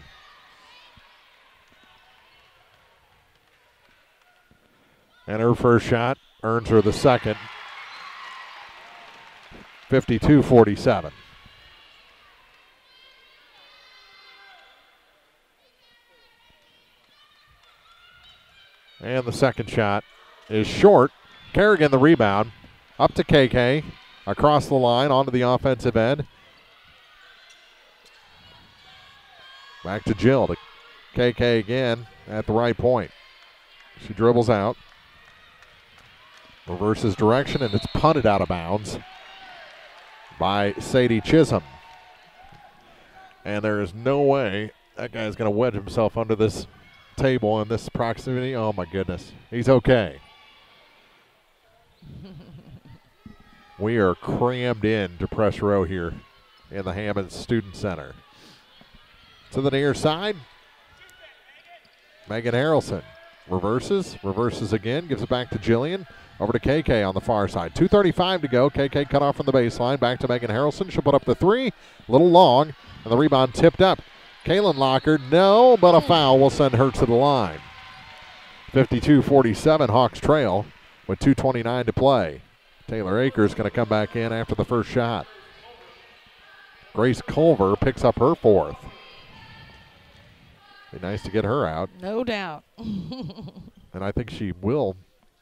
And her first shot earns her the second. 52-47. And the second shot is short. Kerrigan the rebound. Up to KK. Across the line onto the offensive end. Back to Jill. To KK again at the right point. She dribbles out. Reverses direction, and it's punted out of bounds by Sadie Chisholm. And there is no way that guy's going to wedge himself under this table in this proximity. Oh, my goodness. He's okay. We are crammed in to press row here in the Hammons Student Center. To the near side, Megan Harrelson reverses again, gives it back to Jillian. Over to KK on the far side. 2:35 to go. KK cut off from the baseline. Back to Megan Harrelson. She'll put up the three. A little long, and the rebound tipped up. Kaylin Lockard, no, but a foul will send her to the line. 52-47, Hawks trail with 2:29 to play. Taylor Akers going to come back in after the first shot. Grace Culver picks up her fourth. Be nice to get her out. No doubt. And I think she will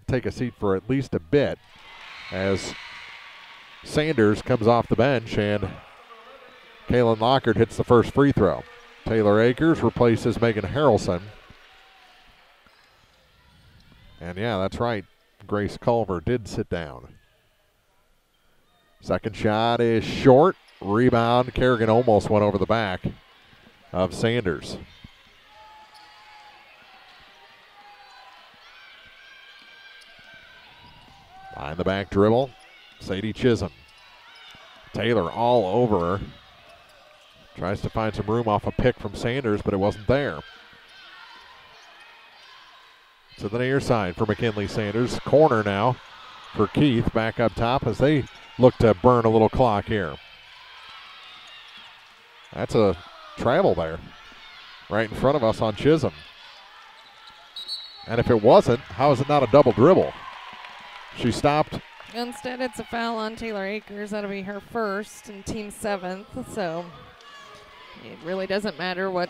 take a seat for at least a bit as Sanders comes off the bench and Kaylin Lockard hits the first free throw. Taylor Akers replaces Megan Harrelson. And yeah, that's right. Grace Culver did sit down. Second shot is short. Rebound. Kerrigan almost went over the back of Sanders. Behind the back dribble, Sadie Chisholm. Taylor all over her. Tries to find some room off a pick from Sanders, but it wasn't there. To the near side for McKinley Sanders. Corner now for Keith back up top as they look to burn a little clock here. That's a travel there right in front of us on Chisholm. And if it wasn't, how is it not a double dribble? She stopped. Instead, it's a foul on Taylor Akers. That'll be her first and team seventh. So it really doesn't matter what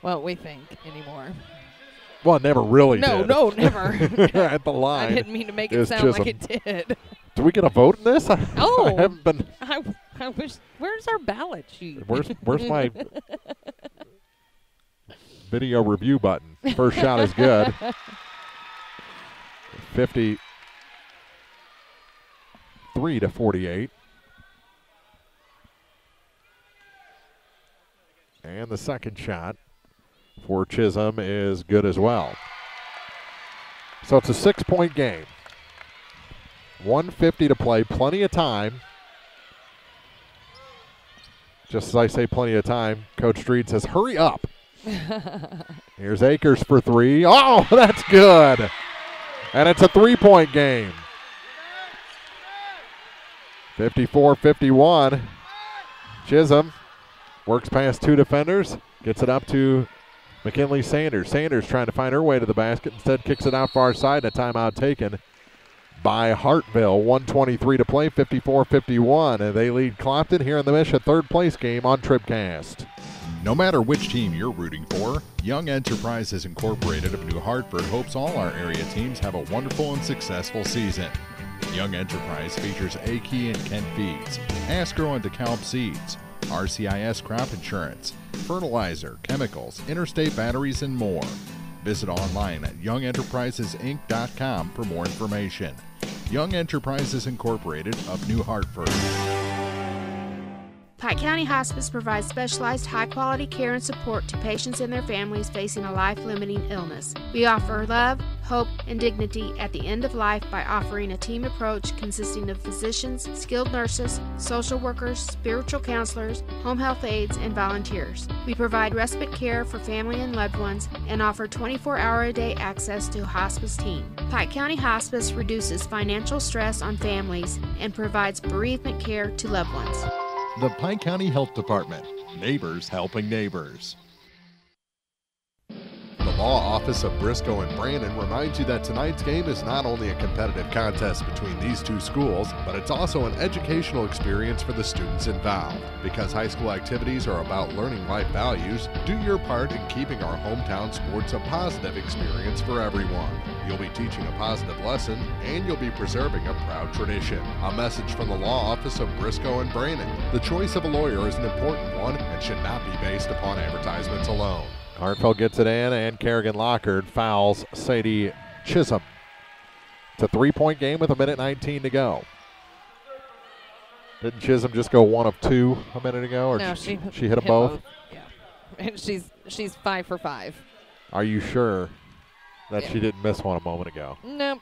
what we think anymore. Well, it never really did. No, never. At the line. I didn't mean to make it sound like it did. Do we get a vote in this? Oh. I haven't been. I wish. Where's our ballot sheet? Where's my video review button? First shot is good. 53-48. And the second shot for Chisholm is good as well. So it's a 6-point game. 1:50 to play, plenty of time. Just as I say plenty of time, Coach Street says, hurry up. Here's Akers for three. Oh, that's good. And it's a 3-point game. 54-51. Chisholm works past two defenders, gets it up to McKinley Sanders. Sanders trying to find her way to the basket. Instead kicks it out far side, and a timeout taken by Hartville. 1:23 to play, 54-51. And they lead Clopton here in the Mission third place game on TribCast. No matter which team you're rooting for, Young Enterprises Incorporated of New Hartford hopes all our area teams have a wonderful and successful season. Young Enterprise features A-Key and Kent Feeds, Asgrow and DeKalb Seeds, RCIS Crop Insurance, fertilizer, chemicals, interstate batteries, and more. Visit online at youngenterprisesinc.com for more information. Young Enterprises Incorporated of New Hartford. Pike County Hospice provides specialized high-quality care and support to patients and their families facing a life-limiting illness. We offer love, hope, and dignity at the end of life by offering a team approach consisting of physicians, skilled nurses, social workers, spiritual counselors, home health aides, and volunteers. We provide respite care for family and loved ones and offer 24-hour-a-day access to a hospice team. Pike County Hospice reduces financial stress on families and provides bereavement care to loved ones. The Pike County Health Department. Neighbors helping neighbors. The Law Office of Briscoe and Brandon reminds you that tonight's game is not only a competitive contest between these two schools, but it's also an educational experience for the students involved. Because high school activities are about learning life values, do your part in keeping our hometown sports a positive experience for everyone. You'll be teaching a positive lesson, and you'll be preserving a proud tradition. A message from the Law Office of Briscoe and Brandon. The choice of a lawyer is an important one and should not be based upon advertisements alone. Hartville gets it in, and Kerrigan Lockard fouls Sadie Chisholm. It's a 3-point game with 1:19 to go. Didn't Chisholm just go 1 of 2 a minute ago? Or no, she hit them both? Yeah, and she's 5 for 5. Are you sure that she didn't miss one a moment ago? Nope.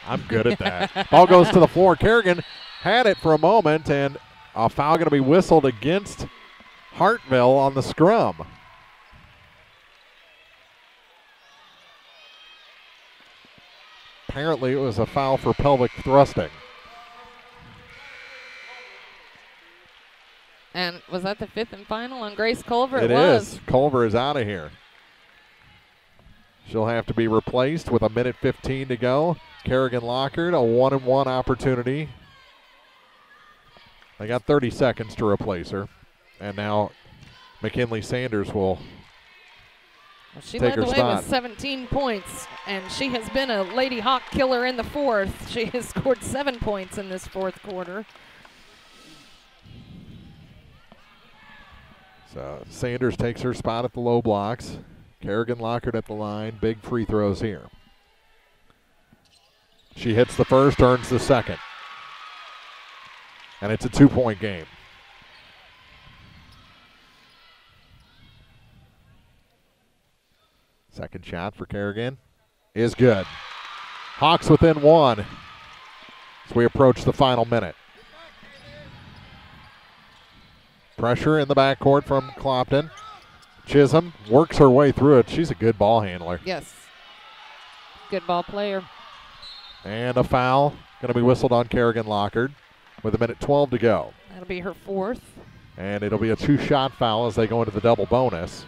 I'm good at that. Ball goes to the floor. Kerrigan had it for a moment, and a foul going to be whistled against Hartville on the scrum. Apparently it was a foul for pelvic thrusting. And was that the 5th and final on Grace Culver? It was. is. Culver is out of here. She'll have to be replaced with 1:15 to go. Kerrigan Lockard, a 1-and-1 opportunity. They got 30 seconds to replace her. And now McKinley Sanders will She take led her the way spot. with 17 points, and she has been a Lady Hawk killer in the 4th. She has scored 7 points in this 4th quarter. So Sanders takes her spot at the low blocks. Kerrigan Lockard at the line. Big free throws here. She hits the first, earns the second. And it's a 2-point game. Second shot for Kerrigan is good. Hawks within 1 as we approach the final minute. Pressure in the backcourt from Clopton. Chisholm works her way through it. She's a good ball handler. Yes. Good ball player. And a foul going to be whistled on Kerrigan Lockard with 1:12 to go. That'll be her 4th. And it'll be a 2-shot foul as they go into the double bonus.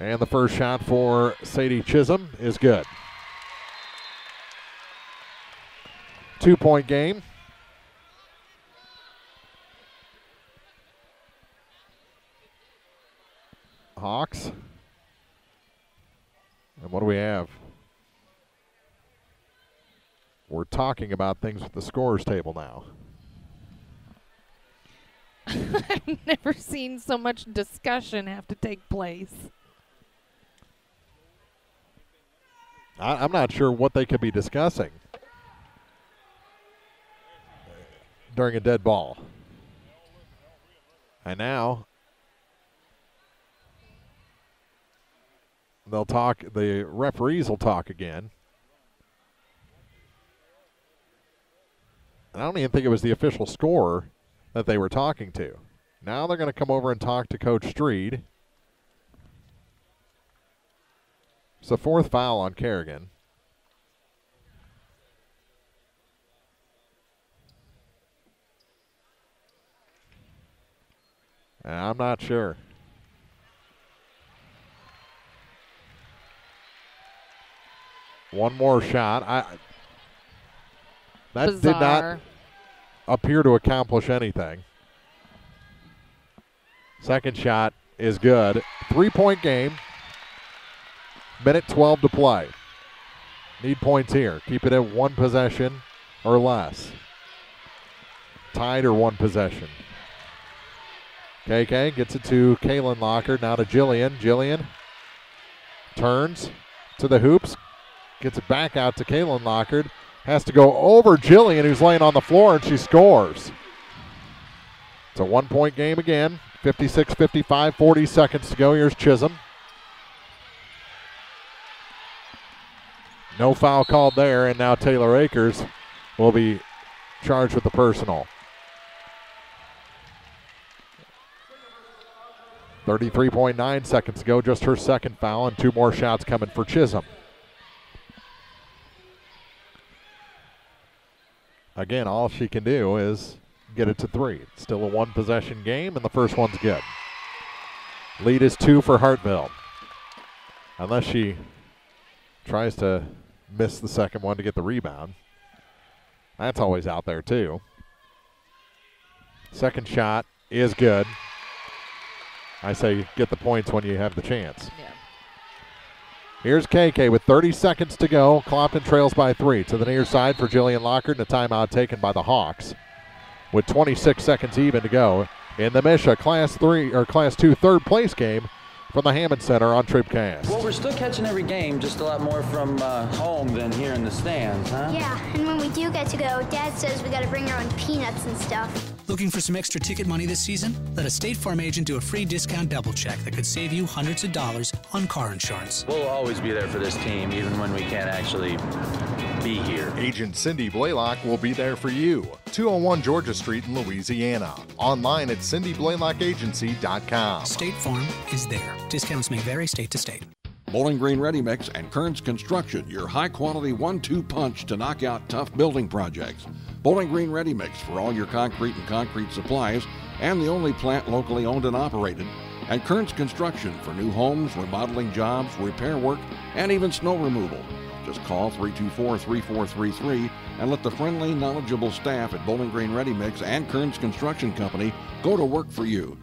And the first shot for Sadie Chisholm is good. 2-point game. Hawks. And what do we have? We're talking about things with the scorers table now. I've never seen so much discussion have to take place. I'm not sure what they could be discussing during a dead ball. And now they'll talk, the referees will talk again. And I don't even think it was the official scorer that they were talking to. Now they're going to come over and talk to Coach Streed. It's the 4th foul on Kerrigan. And I'm not sure. One more shot. That Bizarre. did not appear to accomplish anything. Second shot is good. 3-point game. 1:12 to play. Need points here. Keep it at 1 possession or less. Tied or 1 possession. KK gets it to Kaylin Lockard. Now to Jillian. Jillian turns to the hoops. Gets it back out to Kaylin Lockard. Has to go over Jillian, who's laying on the floor, and she scores. It's a 1-point game again. 56-55, 40 seconds to go. Here's Chisholm. No foul called there, and now Taylor Akers will be charged with the personal. 33.9 seconds to go, just her second foul, and 2 more shots coming for Chisholm. Again, all she can do is get it to 3. It's still a 1-possession game, and the first one's good. Lead is 2 for Hartville. Unless she tries to miss the second one to get the rebound. That's always out there, too. Second shot is good. I say get the points when you have the chance. Yeah. Here's KK with 30 seconds to go. Clopton trails by 3. To the near side for Jillian Lockard, and a timeout taken by the Hawks. With 26 seconds even to go in the MSHSAA Class 2 third place game from the Hammons Center on TribCast. Well, we're still catching every game, just a lot more from home than here in the stands, huh? Yeah, and when we do get to go, Dad says we got to bring our own peanuts and stuff. Looking for some extra ticket money this season? Let a State Farm agent do a free discount double check that could save you hundreds of dollars on car insurance. We'll always be there for this team, even when we can't actually be here. Agent Cindy Blaylock will be there for you. 201 Georgia Street in Louisiana. Online at cindyblaylockagency.com. State Farm is there. Discounts may vary state to state. Bowling Green Ready Mix and Kearns Construction, your high-quality 1-2 punch to knock out tough building projects. Bowling Green Ready Mix for all your concrete and concrete supplies, and the only plant locally owned and operated. And Kearns Construction for new homes, remodeling jobs, repair work, and even snow removal. Just call 324-3433 and let the friendly, knowledgeable staff at Bowling Green Ready Mix and Kearns Construction Company go to work for you.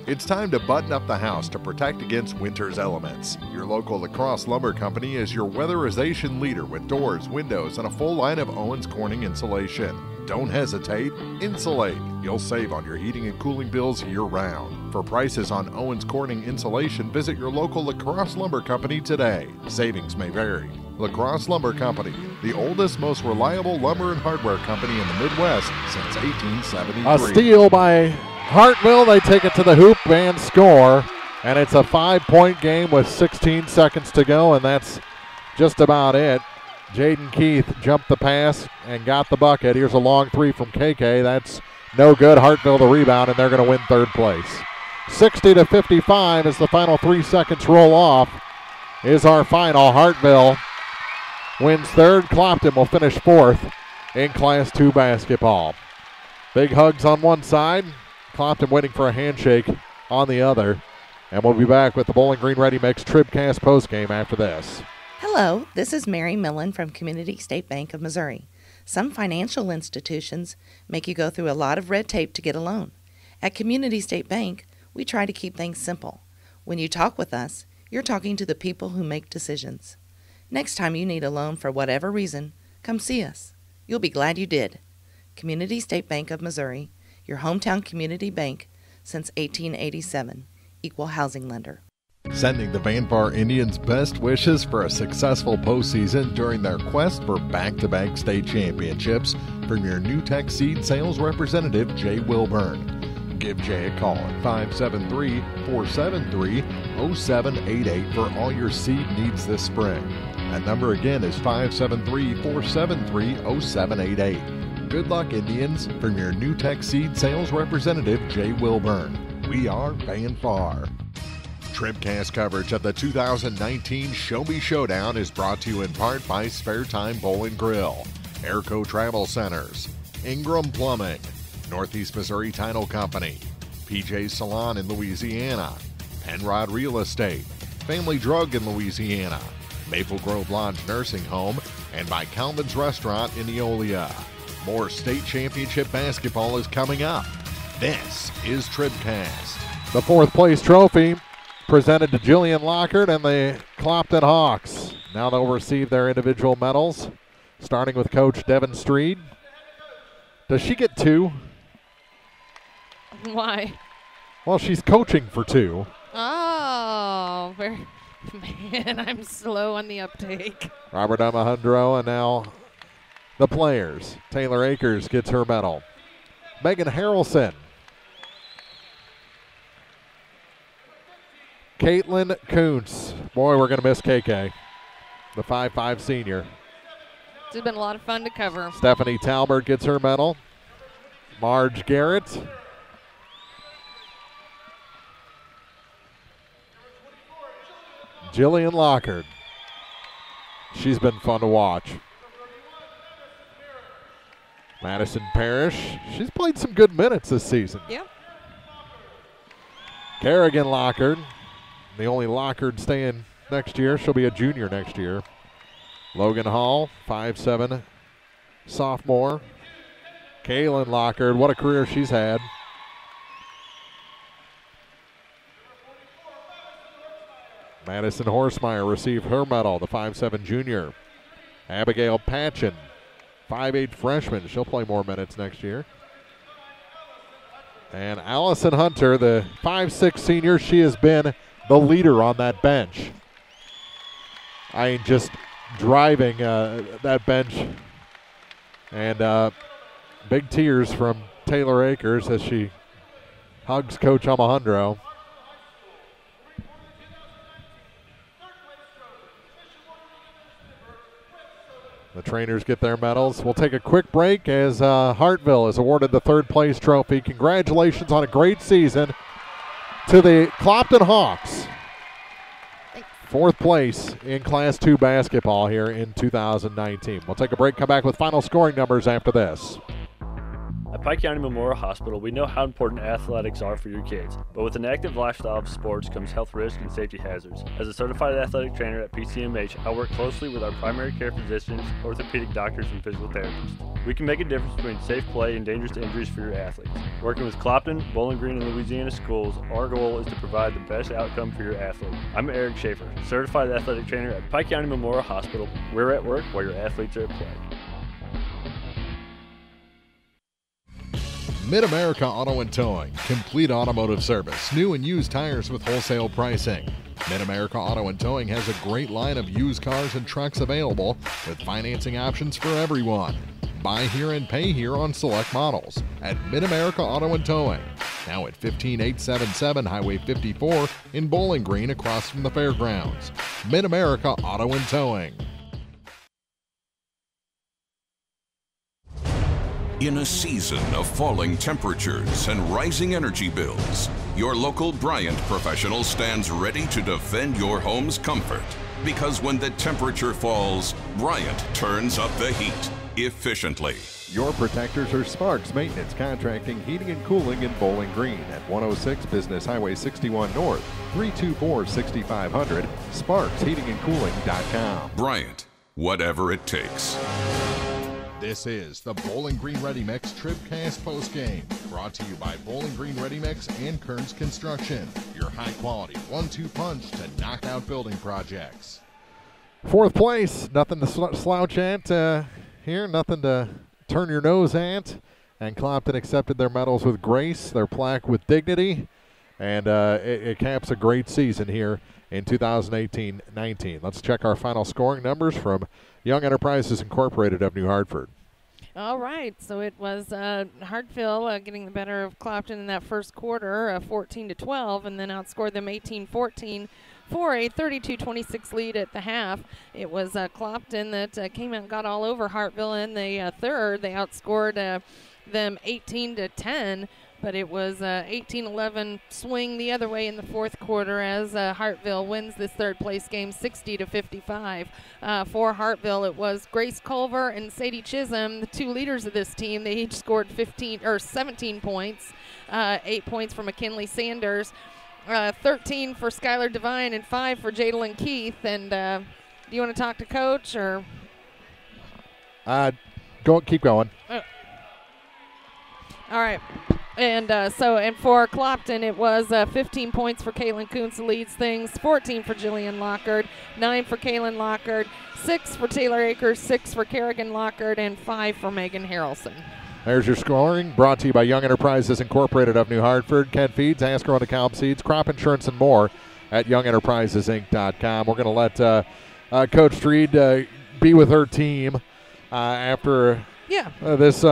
It's time to button up the house to protect against winter's elements. Your local La Crosse Lumber Company is your weatherization leader with doors, windows, and a full line of Owens Corning insulation. Don't hesitate, insulate. You'll save on your heating and cooling bills year-round. For prices on Owens Corning insulation, visit your local La Crosse Lumber Company today. Savings may vary. La Crosse Lumber Company, the oldest, most reliable lumber and hardware company in the Midwest since 1873. A steal by Hartville. They take it to the hoop and score. And it's a 5-point game with 16 seconds to go, and that's just about it. Jaden Keith jumped the pass and got the bucket. Here's a long three from KK. That's no good. Hartville the rebound, and they're going to win third place. 60-55 as the final 3 seconds roll off is our final. Hartville wins third. Clopton will finish fourth in Class 2 basketball. Big hugs on one side. Clopton waiting for a handshake on the other. And we'll be back with the Bowling Green Ready Mix TribCast postgame after this. Hello, this is Mary Millen from Community State Bank of Missouri. Some financial institutions make you go through a lot of red tape to get a loan. At Community State Bank, we try to keep things simple. When you talk with us, you're talking to the people who make decisions. Next time you need a loan for whatever reason, come see us. You'll be glad you did. Community State Bank of Missouri, your hometown community bank since 1887. Equal housing lender. Sending the Vanpar Indians best wishes for a successful postseason during their quest for back-to-back state championships from your New Tech Seed sales representative, Jay Wilburn. Give Jay a call at 573-473-0788 for all your seed needs this spring. That number again is 573-473-0788. Good luck, Indians, from your New Tech Seed sales representative, Jay Wilburn. We are Vanpar. TribCast coverage of the 2019 Show Me Showdown is brought to you in part by Spare Time Bowl and Grill, Airco Travel Centers, Ingram Plumbing, Northeast Missouri Title Company, PJ Salon in Louisiana, Penrod Real Estate, Family Drug in Louisiana, Maple Grove Lodge Nursing Home, and by Calvin's Restaurant in Eolia. More state championship basketball is coming up. This is TribCast. The fourth place trophy presented to Jillian Lockard and the Clopton Hawks. Now they'll receive their individual medals, starting with Coach Devin Streed. Does she get two? Why? Well, she's coaching for two. Oh, man, I'm slow on the uptake. Robert Alejandro, and now the players. Taylor Akers gets her medal. Megan Harrelson. Caitlin Kuntz. Boy, we're going to miss KK, the 5'5 senior. It's been a lot of fun to cover. Stephanie Talbert gets her medal. Marge Garrett. Jillian Lockard. She's been fun to watch. Madison Parrish. She's played some good minutes this season. Yep. Kerrigan Lockard. The only Lockard staying next year. She'll be a junior next year. Logan Hall, 5'7", sophomore. Kaylin Lockard, what a career she's had. Madison Horsemeyer received her medal, the 5'7" junior. Abigail Patchen, 5'8" freshman. She'll play more minutes next year. And Allison Hunter, the 5'6" senior, she has been the leader on that bench. I mean, just driving that bench. And big tears from Taylor Akers as she hugs Coach Alejandro. The trainers get their medals. We'll take a quick break as Hartville is awarded the third-place trophy. Congratulations on a great season to the Clopton Hawks. Fourth place in Class 2 basketball here in 2019. We'll take a break, come back with final scoring numbers after this. At Pike County Memorial Hospital, we know how important athletics are for your kids, but with an active lifestyle of sports comes health risks and safety hazards. As a certified athletic trainer at PCMH, I work closely with our primary care physicians, orthopedic doctors, and physical therapists. We can make a difference between safe play and dangerous injuries for your athletes. Working with Clopton, Bowling Green, and Louisiana schools, our goal is to provide the best outcome for your athlete. I'm Eric Schaefer, certified athletic trainer at Pike County Memorial Hospital. We're at work while your athletes are at play. Mid-America Auto and Towing, complete automotive service, new and used tires with wholesale pricing. Mid-America Auto and Towing has a great line of used cars and trucks available with financing options for everyone. Buy here and pay here on select models at Mid-America Auto and Towing. Now at 15877 Highway 54 in Bowling Green across from the fairgrounds. Mid-America Auto and Towing. In a season of falling temperatures and rising energy bills, your local Bryant professional stands ready to defend your home's comfort. Because when the temperature falls, Bryant turns up the heat efficiently. Your protectors are Sparks Maintenance Contracting, Heating and Cooling in Bowling Green at 106 Business Highway 61 North, 324-6500, sparksheatingandcooling.com. Bryant, whatever it takes. This is the Bowling Green Ready Mix TribCast postgame, brought to you by Bowling Green Ready Mix and Kearns Construction, your high-quality 1-2 punch to knock out building projects. Fourth place, nothing to slouch at here, nothing to turn your nose at. And Clopton accepted their medals with grace, their plaque with dignity, and it caps a great season here in 2018-19. Let's check our final scoring numbers from Young Enterprises Incorporated of New Hartford. All right, so it was Hartville getting the better of Clopton in that first quarter, 14-12, and then outscored them 18-14 for a 32-26 lead at the half. It was Clopton that came out and got all over Hartville in the third. They outscored them 18-10. But it was 18-11 swing the other way in the fourth quarter as Hartville wins this third-place game 60-55. For Hartville, it was Grace Culver and Sadie Chisholm, the two leaders of this team. They each scored 17 points, 8 points for McKinley Sanders, 13 for Skylar Devine, and 5 for Jadalyn Keith. And do you want to talk to Coach or? Keep going. All right. And for Clopton, it was 15 points for Caitlin Kuntz, leads things, 14 for Jillian Lockard, 9 for Kaylin Lockard, 6 for Taylor Akers, 6 for Kerrigan Lockard, and 5 for Megan Harrelson. There's your scoring, brought to you by Young Enterprises Incorporated of New Hartford, Kent Feeds, Ascar on Calm Seeds, Crop Insurance, and more at YoungEnterprisesInc.com. We're going to let Coach Streed be with her team after this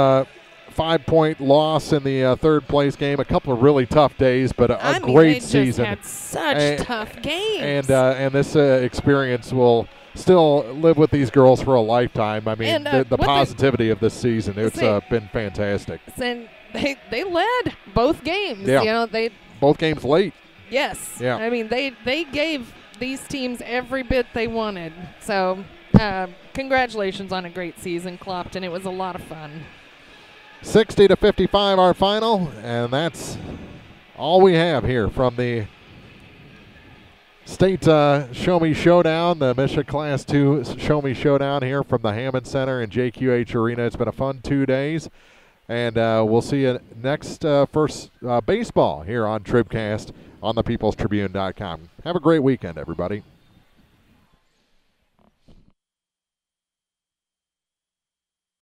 5-point loss in the third-place game. A couple of really tough days, but a great season. Had such tough games. And this experience will still live with these girls for a lifetime. I mean, the positivity of this season, it's been fantastic. And they led both games. Yeah. You know, both games late. Yes. Yeah. I mean, they gave these teams every bit they wanted. So congratulations on a great season, Clopton. It was a lot of fun. 60-55 our final, and that's all we have here from the state Show Me Showdown, the Michigan Class 2 Show Me Showdown here from the Hammons Center and JQH Arena. It's been a fun 2 days, and we'll see you next first baseball here on TribCast on thepeoplestribune.com. Have a great weekend, everybody.